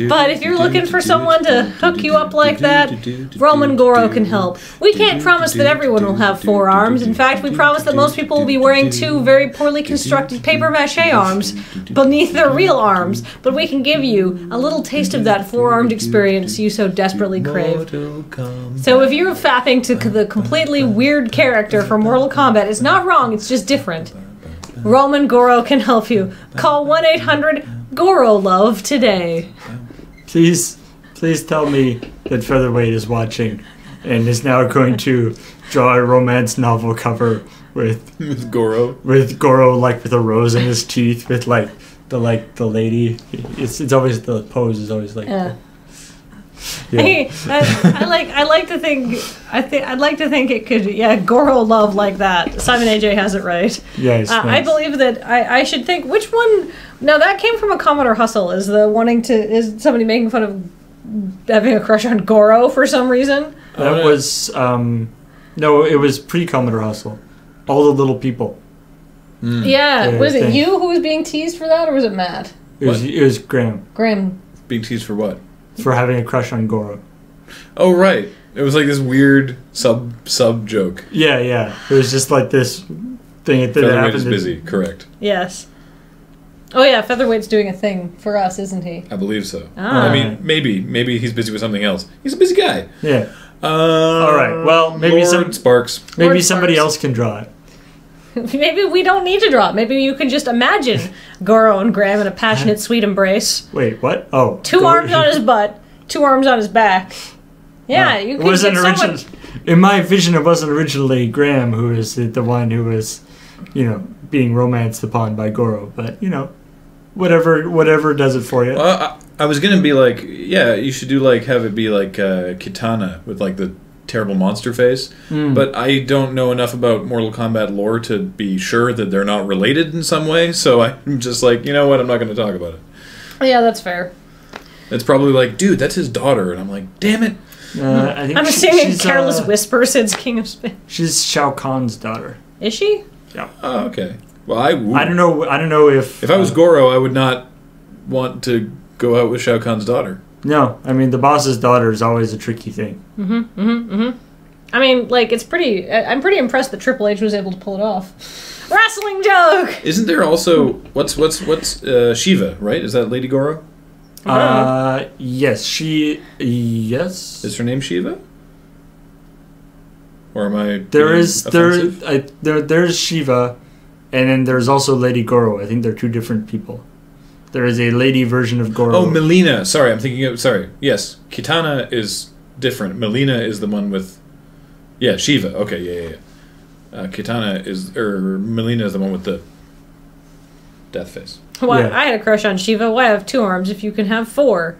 But if you're looking for someone to hook you up like that, Roman Goro can help. We can't promise that everyone will have 4 arms. In fact, we promise that most people will be wearing 2 very poorly constructed papier-mâché arms beneath their real arms. But we can give you a little taste of that 4-armed experience you so desperately crave. So if you're fapping to the completely weird character from Mortal Kombat, it's not wrong, it's just different. Roman Goro can help you. Call 1-800-GORO-LOVE today. Please tell me that Featherweight is watching and is now going to draw a romance novel cover with Goro. With Goro like with a rose in his teeth, with the lady. It's always the pose is always like. Yeah. Hey, I like to think I'd like to think it could Goro love like that. Simon AJ has it right. Yes. Nice. I believe that I should think which one. No, that came from a Commodore Hustle. Is somebody making fun of having a crush on Goro for some reason? That was no, it was pre-Commodore Hustle. All the little people. Yeah, was it you who was being teased for that, or was it Matt? It was Graham. Graham. Being teased for what? For having a crush on Goro. Oh, right. It was like this weird sub joke. Yeah. It was just like this thing that Featherweight is busy, correct. Yes. Oh yeah, Featherweight's doing a thing for us, isn't he? I believe so. Ah. I mean, maybe he's busy with something else. He's a busy guy. Yeah. All right. Well, maybe Sparks. Maybe somebody else can draw it. Maybe we don't need to draw it. Maybe you can just imagine Goro and Graham in a passionate, sweet embrace. Wait, what? Oh. 2 arms on his butt, 2 arms on his back. Yeah, you can get someone... In my vision, it wasn't originally Graham who was the one who was, being romanced upon by Goro. But, whatever does it for you. I was going to be like, yeah, you should have it be like Kitana with like the terrible monster face, but I don't know enough about Mortal Kombat lore to be sure that they're not related in some way, so I'm just like, you know what, I'm not going to talk about it. Yeah, that's fair. It's probably like, dude, that's his daughter, and I'm like, damn it. I think I'm singing Careless Whisper since King of Spin. She's Shao Kahn's daughter. Is she? Yeah. Oh, okay. Well, I don't know if I was Goro, I would not want to go out with Shao Kahn's daughter. No, I mean, the boss's daughter is always a tricky thing. I mean, like, I'm pretty impressed that Triple H was able to pull it off. Wrestling joke! Isn't there also, what's Shiva, right? Is that Lady Goro? Yes, yes. Is her name Shiva? Or am I there's Shiva, and then there's also Lady Goro. I think they're 2 different people. There is a lady version of Goro. Oh, Melina. Sorry, I'm thinking of... Sorry. Yes, Kitana is different. Melina is the one with... Yeah, Shiva. Okay, yeah. Kitana is... Melina is the one with the death face. Why? Yeah. I had a crush on Shiva. Why have 2 arms if you can have 4?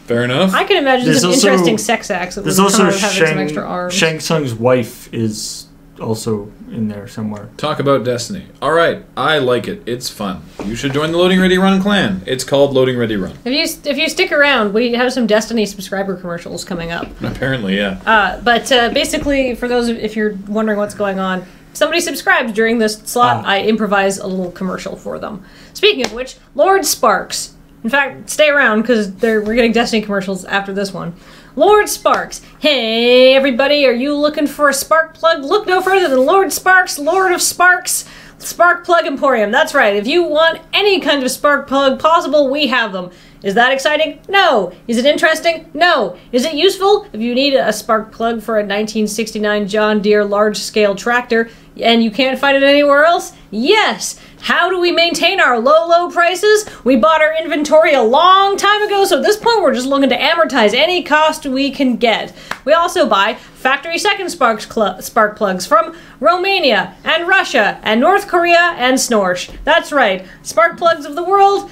Fair enough. I can imagine some interesting sex acts that would come out of having some extra arms. Shang Tsung's wife is also in there somewhere. Talk about Destiny. All right, I like it. It's fun. You should join the Loading Ready Run clan. It's called Loading Ready Run. If you stick around, we have some Destiny subscriber commercials coming up. Apparently, yeah. But basically, for those if you're wondering what's going on, if somebody subscribes during this slot, I improvise a little commercial for them. Speaking of which, Lord Sparks. In fact, stay around because we're getting Destiny commercials after this one. Lord Sparks. Hey, everybody, are you looking for a spark plug? Look no further than Lord Sparks, Lord of Sparks. Spark Plug Emporium. That's right. If you want any kind of spark plug possible, we have them. Is that exciting? No. Is it interesting? No. Is it useful? If you need a spark plug for a 1969 John Deere large-scale tractor and you can't find it anywhere else? Yes. How do we maintain our low prices? We bought our inventory a long time ago, so at this point we're just looking to amortize any cost we can get. We also buy factory second spark plugs from Romania and Russia and North Korea and Snorsh. That's right. Spark plugs of the world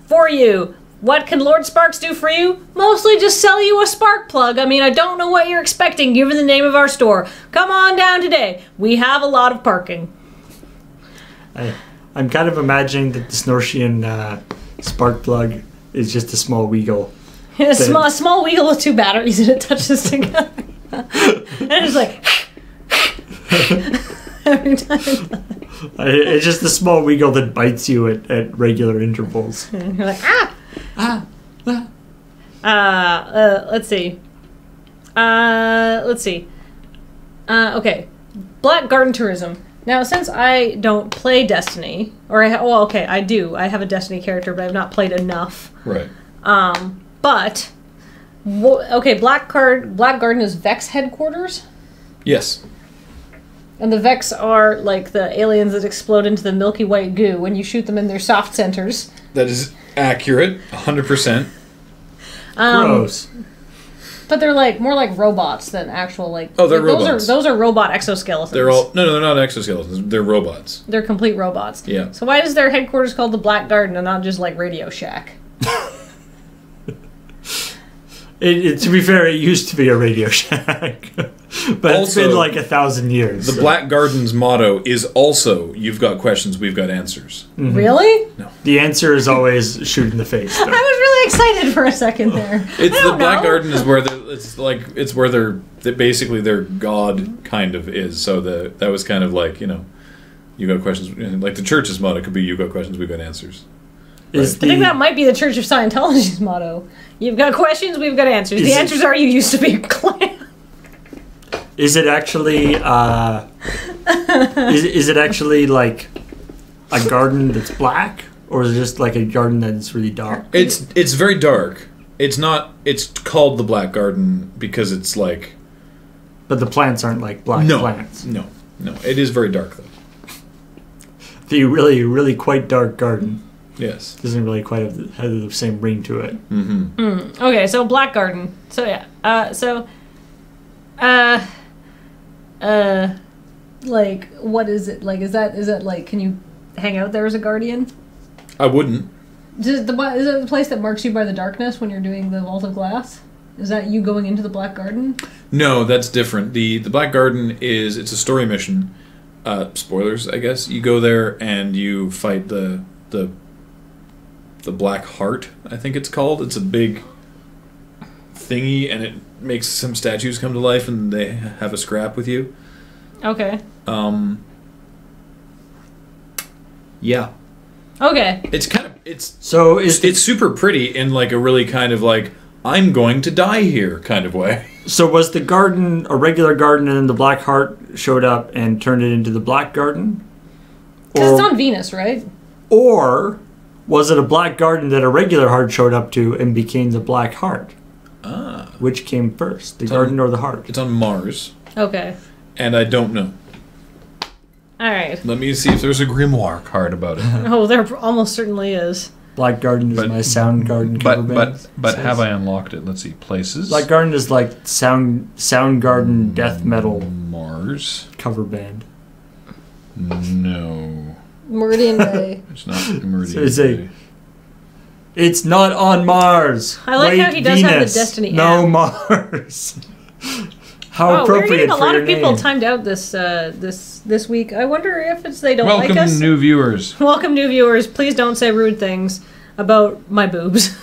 for you. What can Lord Sparks do for you? Mostly just sell you a spark plug. I mean, I don't know what you're expecting given the name of our store. Come on down today. We have a lot of parking. I'm kind of imagining that the Snorshian spark plug is just a small Weagle. A small Weagle with two batteries and it touches together. And it's like... every time. It's just a small Weagle that bites you at regular intervals. And you're like, let's see. Okay. Black Garden Tourism. Now, since I don't play Destiny, or I do. I have a Destiny character, but I've not played enough. Right. But Black Garden is Vex headquarters. Yes. And the Vex are like the aliens that explode into the milky white goo when you shoot them in their soft centers. That is accurate, 100%. Gross. But they're like more like robots than actual like. Oh, they're robots. Those are robot exoskeletons. They're not exoskeletons. They're robots. They're complete robots. Yeah. So why is their headquarters called the Black Garden and not just like Radio Shack? To be fair, it used to be a Radio Shack. But also, it's been like 1,000 years. The Black Garden's motto is also, you've got questions, we've got answers. Mm-hmm. Really? No. The answer is always shoot in the face. I was really excited for a second there. The Black Garden is where it's where basically their god kind of is. So that was kind of like, you got questions, like the church's motto could be, you've got questions, we've got answers. Right. I think that might be the Church of Scientology's motto. You've got questions, we've got answers. The answers are you used to be a clan. Is it actually is it actually like a garden that's black, or is it just like a garden that's really dark? It's very dark. It's called the Black Garden because it's like. But the plants aren't like black plants. No. It is very dark though. The really quite dark garden. Yes. Doesn't really quite have the same ring to it. Mm-hmm. Okay, so Black Garden. So yeah. Like, what is it? Like, is that like, can you hang out there as a guardian? I wouldn't. Is it the place that marks you by the darkness when you're doing the Vault of Glass? Is that you going into the Black Garden? No, that's different. The Black Garden it's a story mission. Spoilers, I guess. You go there and you fight the Black Heart, I think it's called. It's a big thingy, and it makes some statues come to life, and they have a scrap with you. Okay. Yeah. Okay. It's super pretty in like a really kind of like, I'm going to die here kind of way. So was the garden a regular garden, and then the Black Heart showed up and turned it into the Black Garden? Because it's on Venus, right? Or was it a black garden that a regular heart showed up to and became the Black Heart? Ah. Which came first, the garden or the heart? It's on Mars. Okay. And I don't know. All right. Let me see if there's a grimoire card about it. Oh, there almost certainly is. Black Garden is my Soundgarden cover band. But have I unlocked it? Let's see. Places. Black Garden is like Soundgarden death metal Mars cover band. No. Meridian Bay. It's not Meridian Bay. It's not on Mars. I like how he does have the Destiny No app. Mars. How appropriate we're getting a lot for of your people name. timed out this week. I wonder if they don't like us. Welcome, new viewers. Welcome, new viewers. Please don't say rude things about my boobs,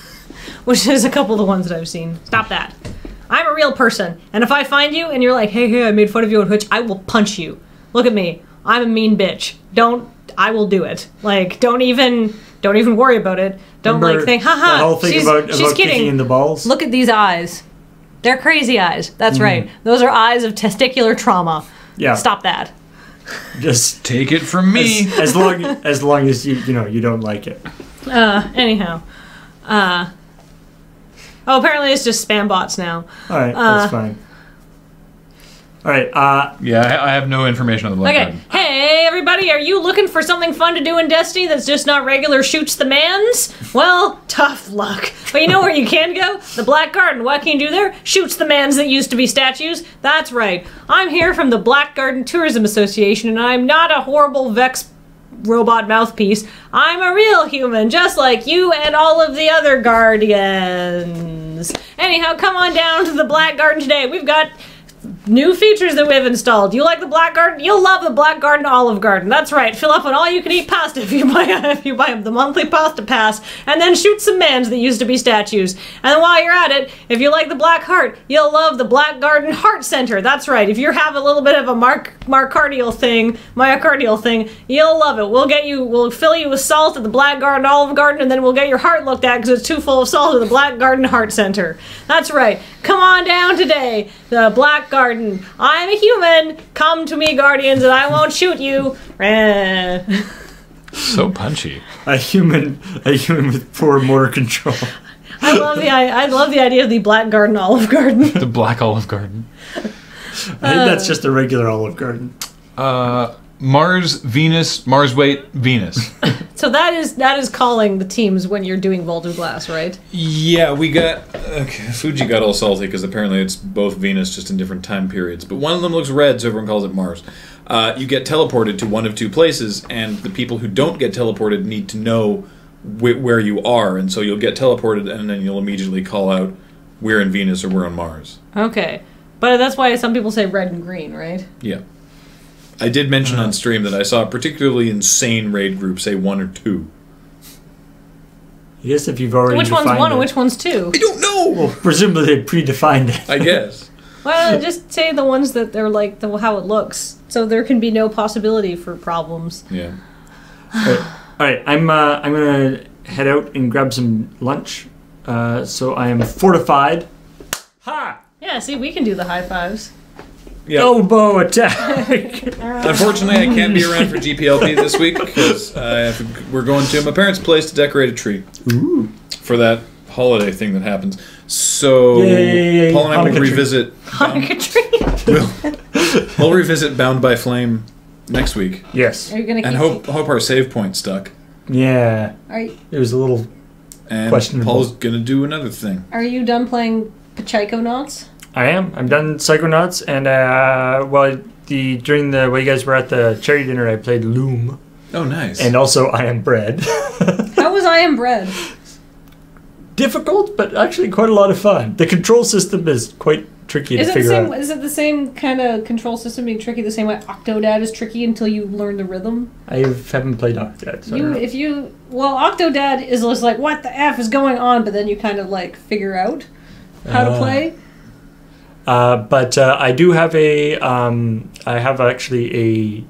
which is a couple of the ones that I've seen. Stop that. I'm a real person, and if I find you and you're like, hey, I made fun of you on Twitch, I will punch you. Look at me. I'm a mean bitch. I will do it. Like, don't even worry about it. Don't think, haha. The whole thing she's about kidding. kicking in the balls. Look at these eyes. They're crazy eyes. That's right. Those are eyes of testicular trauma. Yeah. Stop that. Just Take it from me. as long as you don't like it. Anyhow. Apparently it's just spam bots now. All right, that's fine. All right. Yeah, I have no information on the Black Okay. Garden. Hey, everybody, are you looking for something fun to do in Destiny that's just not regular shoots the mans? Well, tough luck. But you know where you can go? The Black Garden. What can you do there? Shoots the mans that used to be statues. That's right. I'm here from the Black Garden Tourism Association, and I'm not a horrible Vex robot mouthpiece. I'm a real human, just like you and all of the other guardians. Anyhow, come on down to the Black Garden today. We've got new features that we've installed. You like the Black Garden? You'll love the Black Garden Olive Garden. That's right. Fill up on all you can eat pasta if you buy the monthly pasta pass, and then shoot some mans that used to be statues. And while you're at it, if you like the Black Heart, you'll love the Black Garden Heart Center. That's right. If you have a little bit of a myocardial thing, you'll love it. We'll fill you with salt at the Black Garden Olive Garden, and then we'll get your heart looked at because it's too full of salt at the Black Garden Heart Center. That's right. Come on down today. The Black Garden. I'm a human. Come to me, Guardians, and I won't shoot you. So punchy. A human with poor motor control. I love the idea of the Black Garden Olive Garden. The Black Olive Garden. I think that's just a regular Olive Garden. Mars, Venus, Mars, wait, Venus. So that is calling the teams when you're doing Vault of Glass, right? Yeah, we got... Okay, Fuji got all salty because apparently it's both Venus, just in different time periods. But one of them looks red, so everyone calls it Mars. You get teleported to one of two places, and the people who don't get teleported need to know where you are. And so you'll get teleported, and then you'll immediately call out, we're in Venus or we're on Mars. Okay. But that's why some people say red and green, right? Yeah. I did mention on stream that I saw a particularly insane raid group say 1 or 2. I guess if you've already Which one's defined 1 and it. which one's 2? I don't know! Well, presumably they predefined it. I guess. Well, just say the ones that they're like how it looks, so there can be no possibility for problems. Yeah. All right. I'm gonna head out and grab some lunch. So I am fortified. Ha! Yeah, see, we can do the high fives. Yeah. Elbow attack. Unfortunately, I can't be around for GPLP this week because we're going to my parents' place to decorate a tree. Ooh. For that holiday thing that happens. So Yay, Paul and I will Hanukkah tree. revisit. Hanukkah tree. We'll revisit Bound by Flame next week, Yes. Are you gonna keep and hope our save point stuck. Yeah. Are you, It was a little. And Questionable. Paul's gonna do another thing. are you done playing Psychonauts? I am. I'm done Psychonauts, and during while you guys were at the cherry dinner, I played Loom, Oh, nice. and also I Am Bread. How was I Am Bread? Difficult, but actually quite a lot of fun. The control system is quite tricky to figure out. Is it the same kind of control system being tricky the same way Octodad is tricky until you learn the rhythm? I haven't played Octodad, so I don't know. Octodad is just like, what the F is going on, but then you kind of like figure out how to play. But I do have I have actually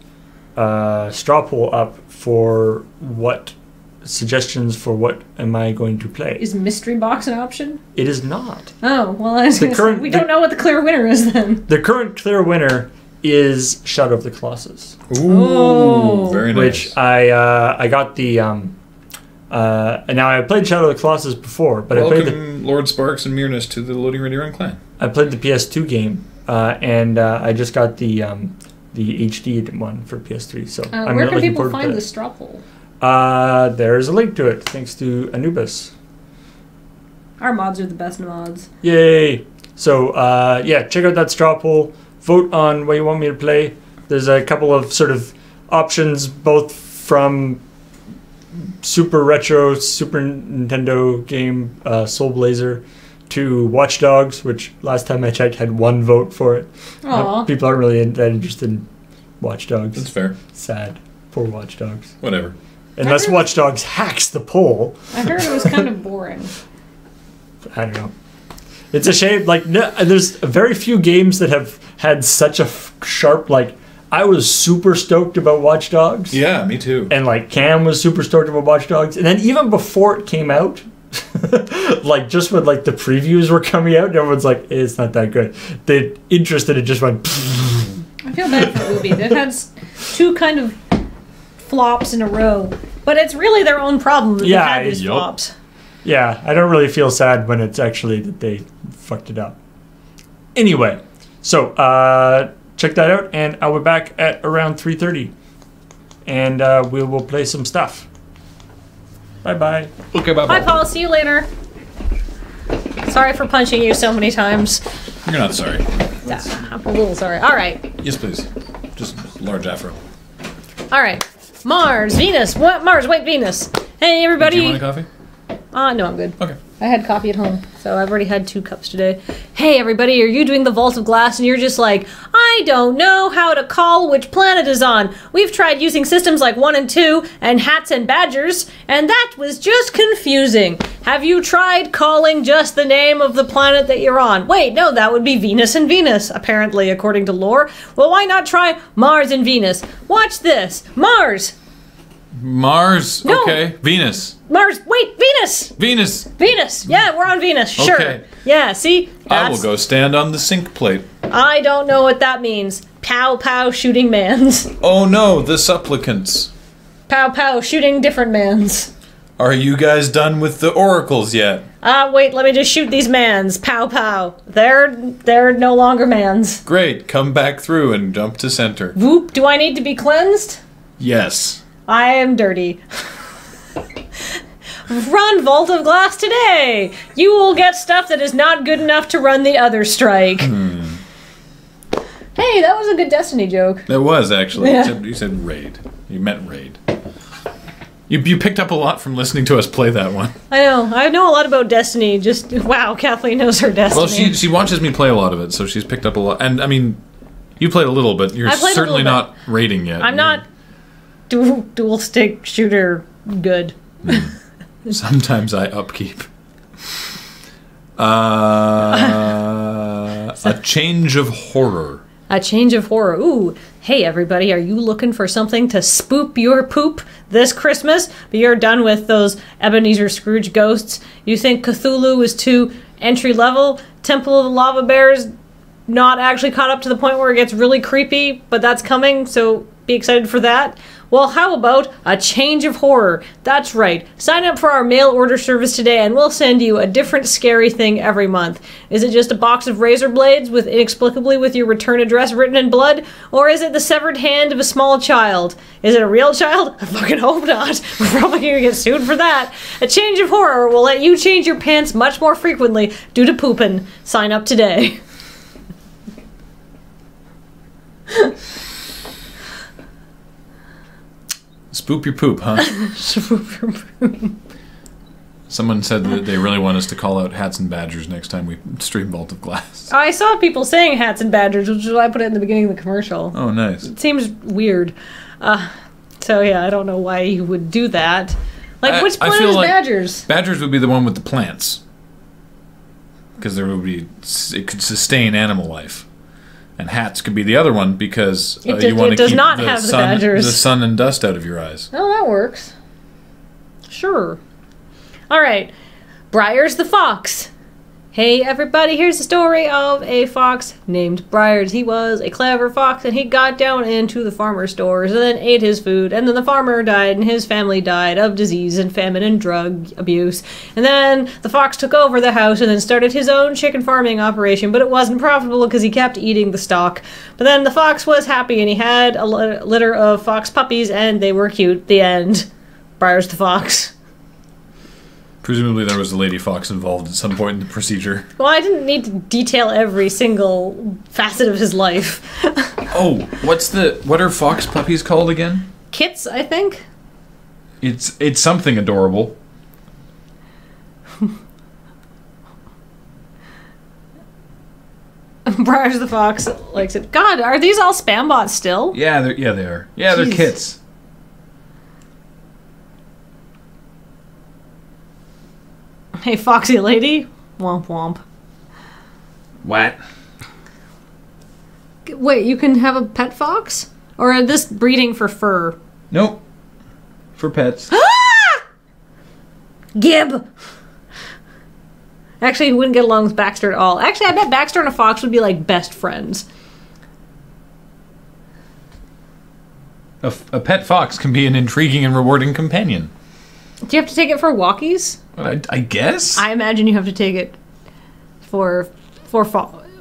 a straw poll up for suggestions for what am I going to play. Is Mystery Box an option? It is not. Oh, well, I was going to say, we don't know what the clear winner is then. The current clear winner is Shadow of the Colossus. Ooh, very nice. Which I got the now I played Shadow of the Colossus before, but Welcome, Lord Sparks and Mirnus, to the Loading Ready Run clan. I played the PS2 game, and I just got the HD one for PS3. So I'm where really can looking people forward to find that. the straw poll? There's a link to it, thanks to Anubis. Our mods are the best mods. Yay! So check out that straw poll. Vote on what you want me to play. There's a couple of sort of options, both from super retro Super Nintendo game Soul Blazer to Watch Dogs, which last time I checked had 1 vote for it. Aw. People aren't really that interested in Watch Dogs. That's fair. Sad. Poor Watch Dogs. Whatever. Unless heard- Watch Dogs hacks the poll. I heard it was kind of boring. I don't know. It's a shame. Like, there's very few games that have had such a sharp, like, I was super stoked about Watch Dogs. Yeah, me too. And, like, Cam was super stoked about Watch Dogs. And then even before it came out, like, just when, like, the previews were coming out, and everyone's like, it's not that good. The interest in it just went... I feel bad for Ubi. two kind of flops in a row. But it's really their own problem that Yeah, they had these yup. flops. Yeah, I don't really feel sad when it's actually that they fucked it up. Anyway, so check that out, and I'll be back at around 3:30, and we will play some stuff. Bye-bye. Okay, bye. Bye, Paul. See you later. Sorry for punching you so many times. You're not sorry. Yeah, I'm a little sorry. All right. Yes, please. Just large afro. All right. Mars, Venus. What? Mars, wait, Venus. Hey, everybody. Do you want a coffee? No, I'm good. Okay. I had coffee at home, so I've already had 2 cups today. Hey, everybody, are you doing the Vault of Glass and you're just like, I don't know how to call which planet is on. We've tried using systems like 1 and 2 and hats and badgers, and that was just confusing. Have you tried calling just the name of the planet that you're on? Wait, no, that would be Venus and Venus, apparently, according to lore. Well, why not try Mars and Venus? Watch this. Mars. Mars. No. Okay. Venus. Mars. Wait, Venus. Venus. Venus. Yeah, we're on Venus. Sure. Okay. Yeah, see? I will go stand on the sink plate. I don't know what that means. Pow pow shooting mans. Oh no, the supplicants. Pow pow shooting different mans. Are you guys done with the oracles yet? Wait, let me just shoot these mans. Pow pow. They're no longer mans. Great, come back through and jump to center. Whoop, do I need to be cleansed? Yes. I am dirty. Run Vault of Glass today! You will get stuff that is not good enough to run the other strike. Hey, that was a good Destiny joke. It was, actually. Yeah. Except you said raid. You meant raid. You picked up a lot from listening to us play that one. I know a lot about Destiny. Just, wow, Kathleen knows her Destiny. Well, she watches me play a lot of it, so she's picked up a lot. And, I mean, you played a little, but you're I played a certainly little not raiding yet. I'm not dual stick shooter good. Sometimes I upkeep. A change of horror. A change of horror. Ooh, hey everybody, are you looking for something to spoop your poop this Christmas? But you're done with those Ebenezer Scrooge ghosts. You think Cthulhu is too entry level? Temple of the Lava Bears not actually caught up to the point where it gets really creepy, but that's coming, so be excited for that. Well, how about a change of horror? That's right. Sign up for our mail order service today and we'll send you a different scary thing every month. Is it just a box of razor blades with inexplicably with your return address written in blood? Or is it the severed hand of a small child? Is it a real child? I fucking hope not. We're probably gonna get sued for that. A change of horror will let you change your pants much more frequently due to pooping. Sign up today. Spoop your poop, huh? Spoop your poop. Someone said that they really want us to call out hats and badgers next time we stream Vault of Glass. I saw people saying hats and badgers, which is why I put it in the beginning of the commercial. Oh, nice. It seems weird. So yeah, I don't know why you would do that. Like, which planet is badgers? Badgers would be the one with the plants. Because it could sustain animal life. And hats could be the other one because you want to does keep not have the sun, badgers. the sun and dust out of your eyes. Oh, that works. Sure. All right. Briars the fox. Hey, everybody, here's the story of a fox named Briars. He was a clever fox, and he got down into the farmer's stores and then ate his food. And then the farmer died, and his family died of disease and famine and drug abuse. And then the fox took over the house and then started his own chicken farming operation, but it wasn't profitable because he kept eating the stock. But then the fox was happy, and he had a litter of fox puppies, and they were cute. The end. Briars the fox. Presumably there was a lady fox involved at some point in the procedure. Well, I didn't need to detail every single facet of his life. Oh, what are fox puppies called again? Kits, I think. It's something adorable. Briars the fox likes it. God, are these all spam bots still? Yeah, they are. Yeah, they're Jeez. kits. Hey, foxy lady. Womp womp. What? Wait, you can have a pet fox? Or are this breeding for fur? Nope. For pets. Gib! Actually, he wouldn't get along with Baxter at all. Actually, I bet Baxter and a fox would be like best friends. A pet fox can be an intriguing and rewarding companion. Do you have to take it for walkies? I guess. I imagine you have to take it for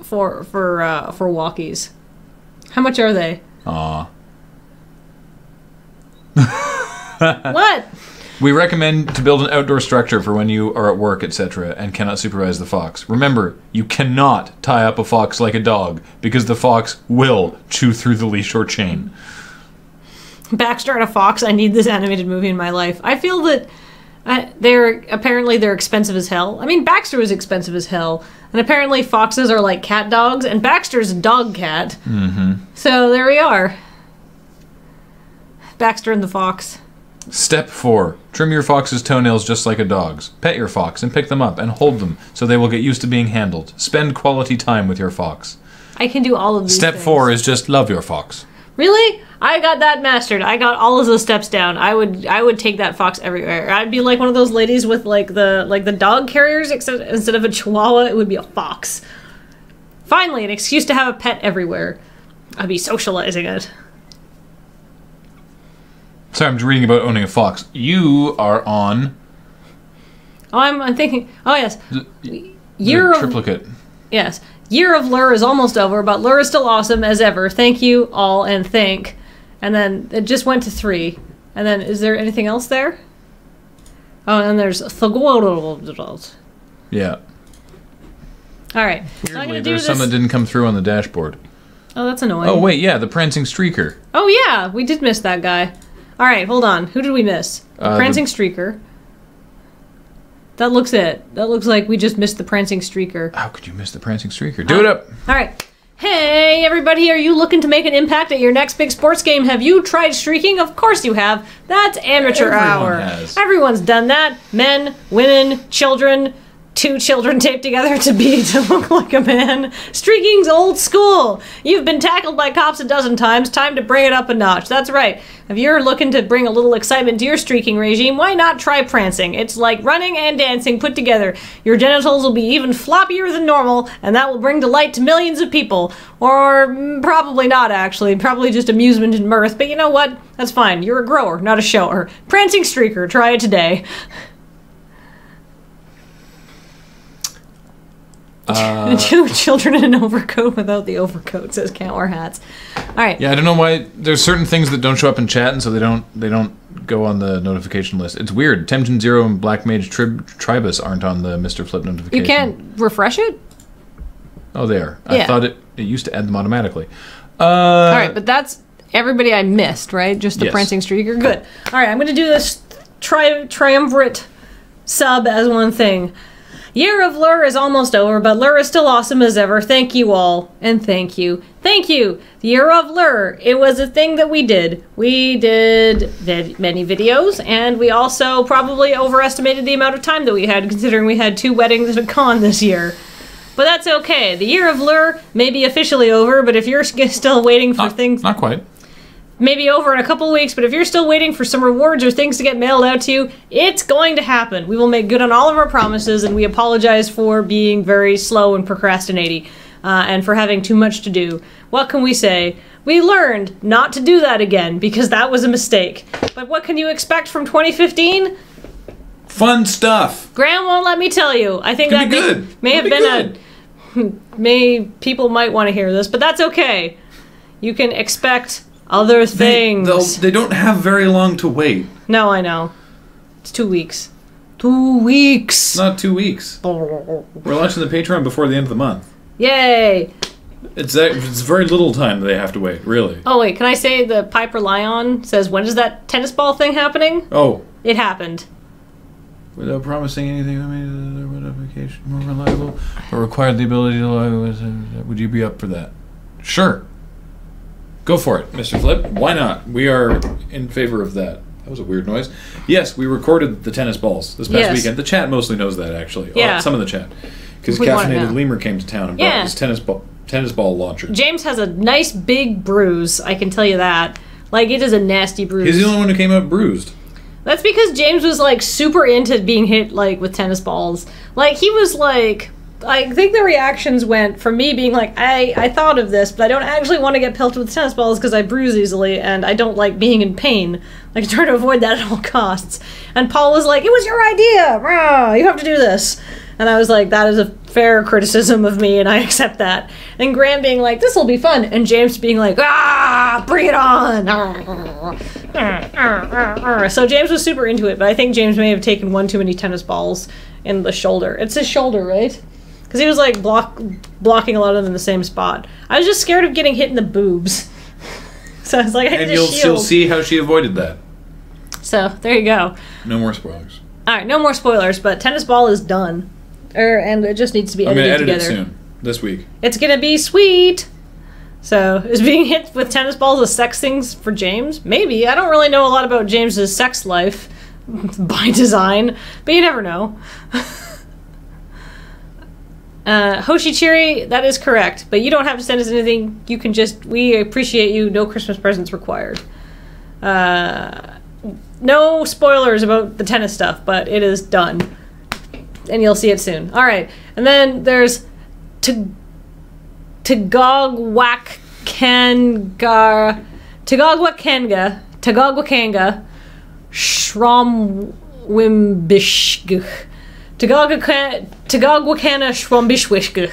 walkies. How much are they? Aw. What? We recommend to build an outdoor structure for when you are at work, etc., and cannot supervise the fox. Remember, you cannot tie up a fox like a dog, because the fox will chew through the leash or chain. Baxter and a fox. I need this animated movie in my life. I feel that they're expensive as hell. I mean, Baxter was expensive as hell, and apparently foxes are like cat dogs, and Baxter's a dog cat. Mm-hmm. So there we are. Baxter and the fox. Step 4. Trim your fox's toenails just like a dog's. Pet your fox and pick them up and hold them so they will get used to being handled. Spend quality time with your fox. I can do all of these Step things. 4 is just love your fox. Really? I got that mastered. I got all of those steps down. I would take that fox everywhere. I'd be like one of those ladies with like the dog carriers, except instead of a chihuahua, it would be a fox. Finally, an excuse to have a pet everywhere. I'd be socializing it. Sorry, I'm just reading about owning a fox. You are on... Oh, I'm thinking... Oh, yes. the Triplicate. Yes. Year of Lure is almost over, but Lure is still awesome as ever. Thank you all and thank. And then it just went to 3. And then is there anything else there? Oh, and there's Thagwodals. Yeah. All right. So I'm Weirdly, gonna do there's this. some that didn't come through on the dashboard. Oh, that's annoying. Oh, wait, yeah, the prancing streaker. Oh, yeah, we did miss that guy. All right, hold on. Who did we miss? The Prancing Streaker. That looks it. That looks like we just missed the Prancing Streaker. How could you miss the prancing streaker? Do it up! All right. Hey, everybody, are you looking to make an impact at your next big sports game? Have you tried streaking? Of course you have. That's amateur Everyone hour. has. Everyone's done that. Men, women, children. 2 children taped together to look like a man. Streaking's old school. You've been tackled by cops a dozen times. Time to bring it up a notch. That's right. If you're looking to bring a little excitement to your streaking regime, why not try prancing? It's like running and dancing put together. Your genitals will be even floppier than normal, and that will bring delight to millions of people. Or probably not, actually. Probably just amusement and mirth. But you know what? That's fine. You're a grower, not a shower. Prancing Streaker. Try it today. 2 children in an overcoat without the overcoat, says can't wear hats. All right. Yeah, I don't know why there's certain things that don't show up in chat, and so they don't go on the notification list. It's weird. Temjin Zero and Black Mage Tribus aren't on the Mr. Flip notification. You can't refresh it? Oh, they are. Yeah. I thought it used to add them automatically. All right, but that's everybody I missed, right? Just the Yes. Prancing Streaker. Good. All right, I'm going to do this triumvirate sub as one thing. Year of Lure is almost over, but Lure is still awesome as ever. Thank you all, and thank you. Thank you! The Year of Lure. It was a thing that we did. We did many videos, and we also probably overestimated the amount of time that we had, considering we had 2 weddings and a con this year. But that's okay. The Year of Lure may be officially over, but if you're still waiting for things... Not quite. Maybe over in a couple of weeks, but if you're still waiting for some rewards or things to get mailed out to you, it's going to happen. We will make good on all of our promises, and we apologize for being very slow and procrastinating, and for having too much to do. What can we say? We learned not to do that again, because that was a mistake. But what can you expect from 2015? Fun stuff. Graham won't let me tell you. I think that may have been people might want to hear this, but that's okay. You can expect other things. They don't have very long to wait. No, I know. It's 2 weeks. 2 weeks. Not 2 weeks. We're launching the Patreon before the end of the month. Yay! It's very little time that they have to wait, really. Oh wait, can I say the Piper Lion says, when is that tennis ball thing happening? Oh. It happened. Without promising anything, I made the notification more reliable, but required the ability to... Would you be up for that? Sure. Go for it, Mr. Flip. Why not? We are in favor of that. That was a weird noise. Yes, we recorded the tennis balls this past weekend. The chat mostly knows that, actually. Yeah. Some of the chat. Because Caffeinated Lemur came to town and brought his tennis ball launcher. James has a nice big bruise, I can tell you that. Like, it is a nasty bruise. He's the only one who came out bruised. That's because James was, like, super into being hit, like, with tennis balls. Like, he was, like, I think the reactions went from me being like, I thought of this, but I don't actually want to get pelted with tennis balls because I bruise easily and I don't like being in pain. Like, I try to avoid that at all costs. And Paul was like, it was your idea! Rah, you have to do this. And I was like, that is a fair criticism of me, and I accept that. And Graham being like, this will be fun. And James being like, bring it on! So James was super into it, but I think James may have taken one too many tennis balls in the shoulder. It's his shoulder, right? Because he was like blocking a lot of them in the same spot. I was just scared of getting hit in the boobs. So I was like, I need a shield. And you'll see how she avoided that. So, there you go. No more spoilers. Alright, no more spoilers, but tennis ball is done. And it just needs to be edited together. I'm going to edit it soon. This week. It's going to be sweet. So, is being hit with tennis balls a sex thing for James? Maybe. I don't really know a lot about James's sex life by design, but you never know. Hoshichiri, that is correct, but you don't have to send us anything. You can just, we appreciate you, no Christmas presents required. No spoilers about the tennis stuff, but it is done. And you'll see it soon. Alright, and then there's Tagogwakanga, Shramwimbishg. Tagogwakana Shwambishwishg.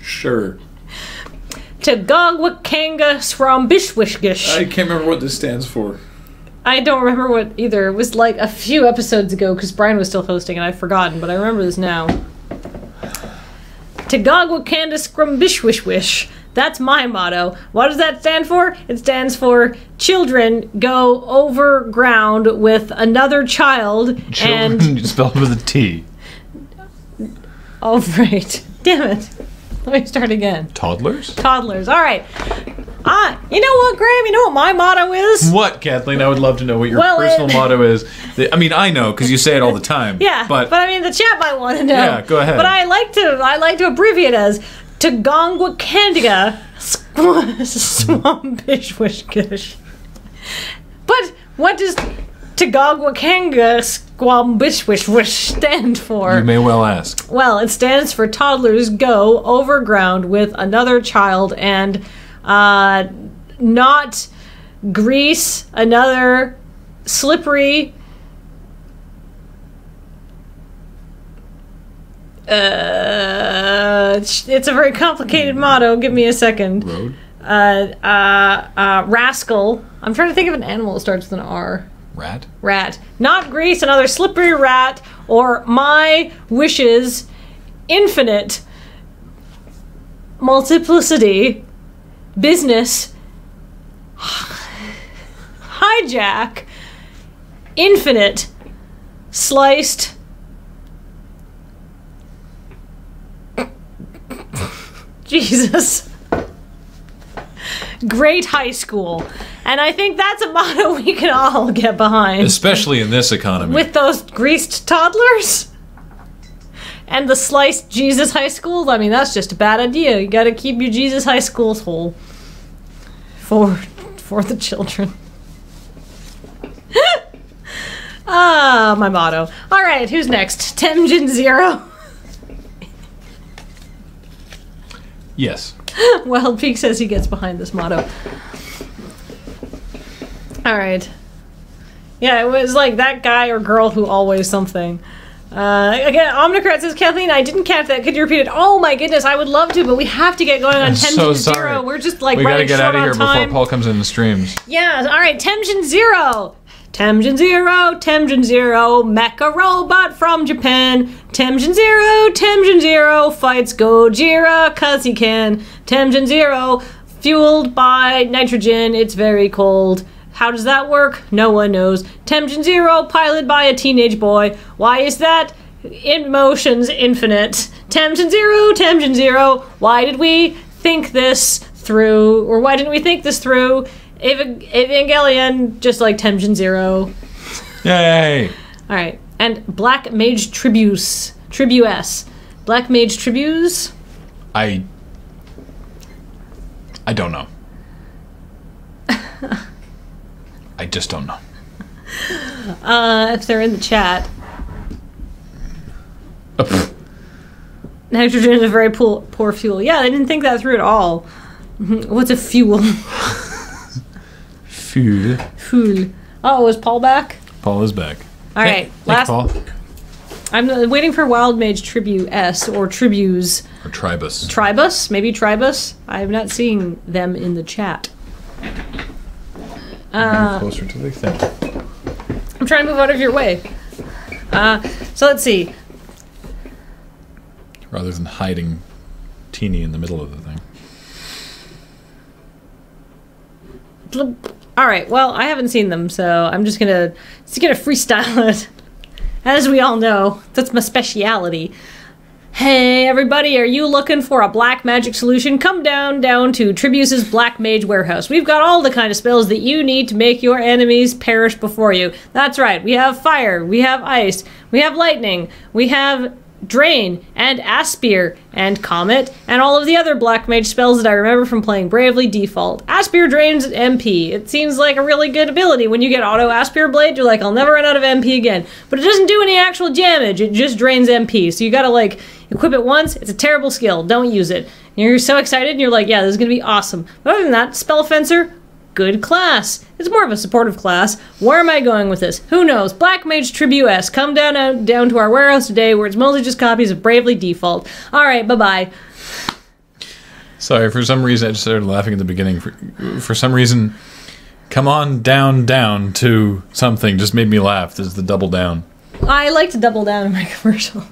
Sure. Tagogwakanga Shwambishwishgish. I can't remember what this stands for. I don't remember what either. It was like a few episodes ago because Brian was still hosting and I've forgotten, but I remember this now. Tagogwakanda Shwambishwishwish. That's my motto. What does that stand for? It stands for children go over ground with another child. Children and spelled with a T. Oh, right. Damn it. Let me start again. Toddlers? Toddlers. All right. You know what, Graham? You know what my motto is? What, Kathleen? I would love to know what your personal motto is. I mean, I know because you say it all the time. Yeah, but I mean, the chat might want to know. Yeah, go ahead. But I like to abbreviate as Tagongwakandiga Squambishwishkish. But what does Tagogwakanga Squambishwishwish stand for? You may well ask. Well, it stands for toddlers go over ground with another child and not grease another slippery it's a very complicated motto. Give me a second. Road? Rascal. I'm trying to think of an animal that starts with an R. Rat? Rat. Not grease another slippery rat, or my wishes infinite multiplicity business hijack infinite sliced Jesus great high school. And I think that's a motto we can all get behind. Especially in this economy. With those greased toddlers and the sliced Jesus high school. I mean, that's just a bad idea. You gotta keep your Jesus high schools whole. For the children. My motto. Alright, who's next? Temjin Zero? Yes. Wild Peak says he gets behind this motto. Alright. Yeah, it was like that guy or girl who always something. Again, Omnicrat says, Kathleen, I didn't catch that. Could you repeat it? Oh my goodness, I would love to, but we have to get going on Temjin Zero. We're just like running short on time. We gotta get out of here before Paul comes in the streams. Yeah, alright, Temjin Zero! Temjin Zero, mecha robot from Japan. Temjin Zero, fights Gojira, cause he can. Temjin Zero, fueled by nitrogen, it's very cold. How does that work? No one knows. Temjin Zero, piloted by a teenage boy. Why is that? Emotions infinite. Temjin Zero, why did we think this through? Or why didn't we think this through? Evangelion, just like Temjin Zero. Yay! Alright, and Black Mage Tribues. Black Mage Tribues? I don't know. I just don't know. If they're in the chat. Nitrogen is a very poor fuel. Yeah, they didn't think that through at all. What's a fuel? Fuel. Fuel. Oh, is Paul back? Paul is back. All right. Thanks, Paul. I'm waiting for Wild Mage Tribu S or Tribus. Or Tribus. Tribus? Maybe Tribus? I have not seen them in the chat. Closer to the thing. I'm trying to move out of your way. So let's see. Rather than hiding Teeny in the middle of the thing. All right. Well, I haven't seen them, so I'm just gonna freestyle it. As we all know, that's my speciality. Hey everybody, are you looking for a black magic solution? Come down to Tribus's Black Mage Warehouse. We've got all the kind of spells that you need to make your enemies perish before you. That's right, we have fire, we have ice, we have lightning, we have drain, and Aspire, and Comet, and all of the other Black Mage spells that I remember from playing Bravely Default. Aspire drains MP. It seems like a really good ability. When you get Auto Aspire Blade, you're like, I'll never run out of MP again. But it doesn't do any actual damage, it just drains MP. So you gotta, like, equip it once, it's a terrible skill, don't use it. And you're so excited, and you're like, yeah, this is gonna be awesome. But other than that, Spell Fencer, good class. It's more of a supportive class. Where am I going with this? Who knows? Black Mage Tribu S. Come down to our warehouse today where it's mostly just copies of Bravely Default. Alright, bye-bye. Sorry, for some reason I just started laughing at the beginning. For some reason, come on down to something just made me laugh. This is the double down. I like to double down in my commercials.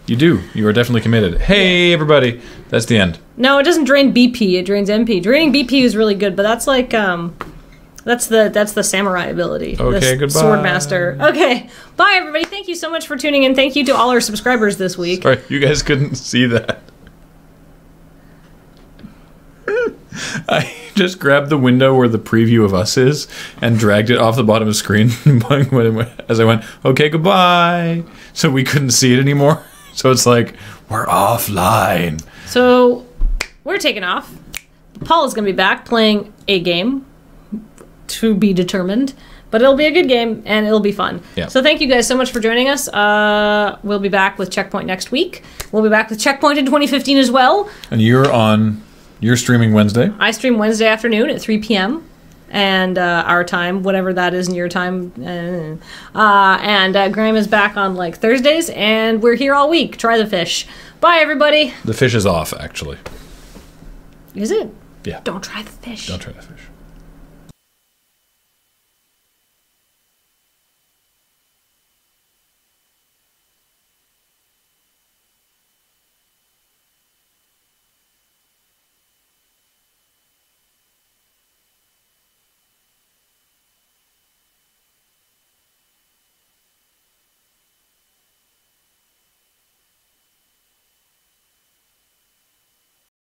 You do. You are definitely committed. Hey, everybody. That's the end. No, it doesn't drain BP. It drains MP. Draining BP is really good, but that's like, that's the samurai ability. Okay, goodbye. Swordmaster. Okay. Bye, everybody. Thank you so much for tuning in. Thank you to all our subscribers this week. Sorry, you guys couldn't see that. I just grabbed the window where the preview of us is and dragged it off the bottom of the screen as I went, okay, goodbye. So we couldn't see it anymore. So it's like, we're offline. So, we're taking off. Paul is going to be back playing a game to be determined. But it'll be a good game, and it'll be fun. Yeah. So thank you guys so much for joining us. We'll be back with CheckPoint next week. We'll be back with CheckPoint in 2015 as well. And you're streaming Wednesday? I stream Wednesday afternoon at 3 p.m. And our time, whatever that is in your time. And Graham is back on like Thursdays, and we're here all week. Try the fish. Bye, everybody. The fish is off, actually. Is it? Yeah. Don't try the fish. Don't try the fish.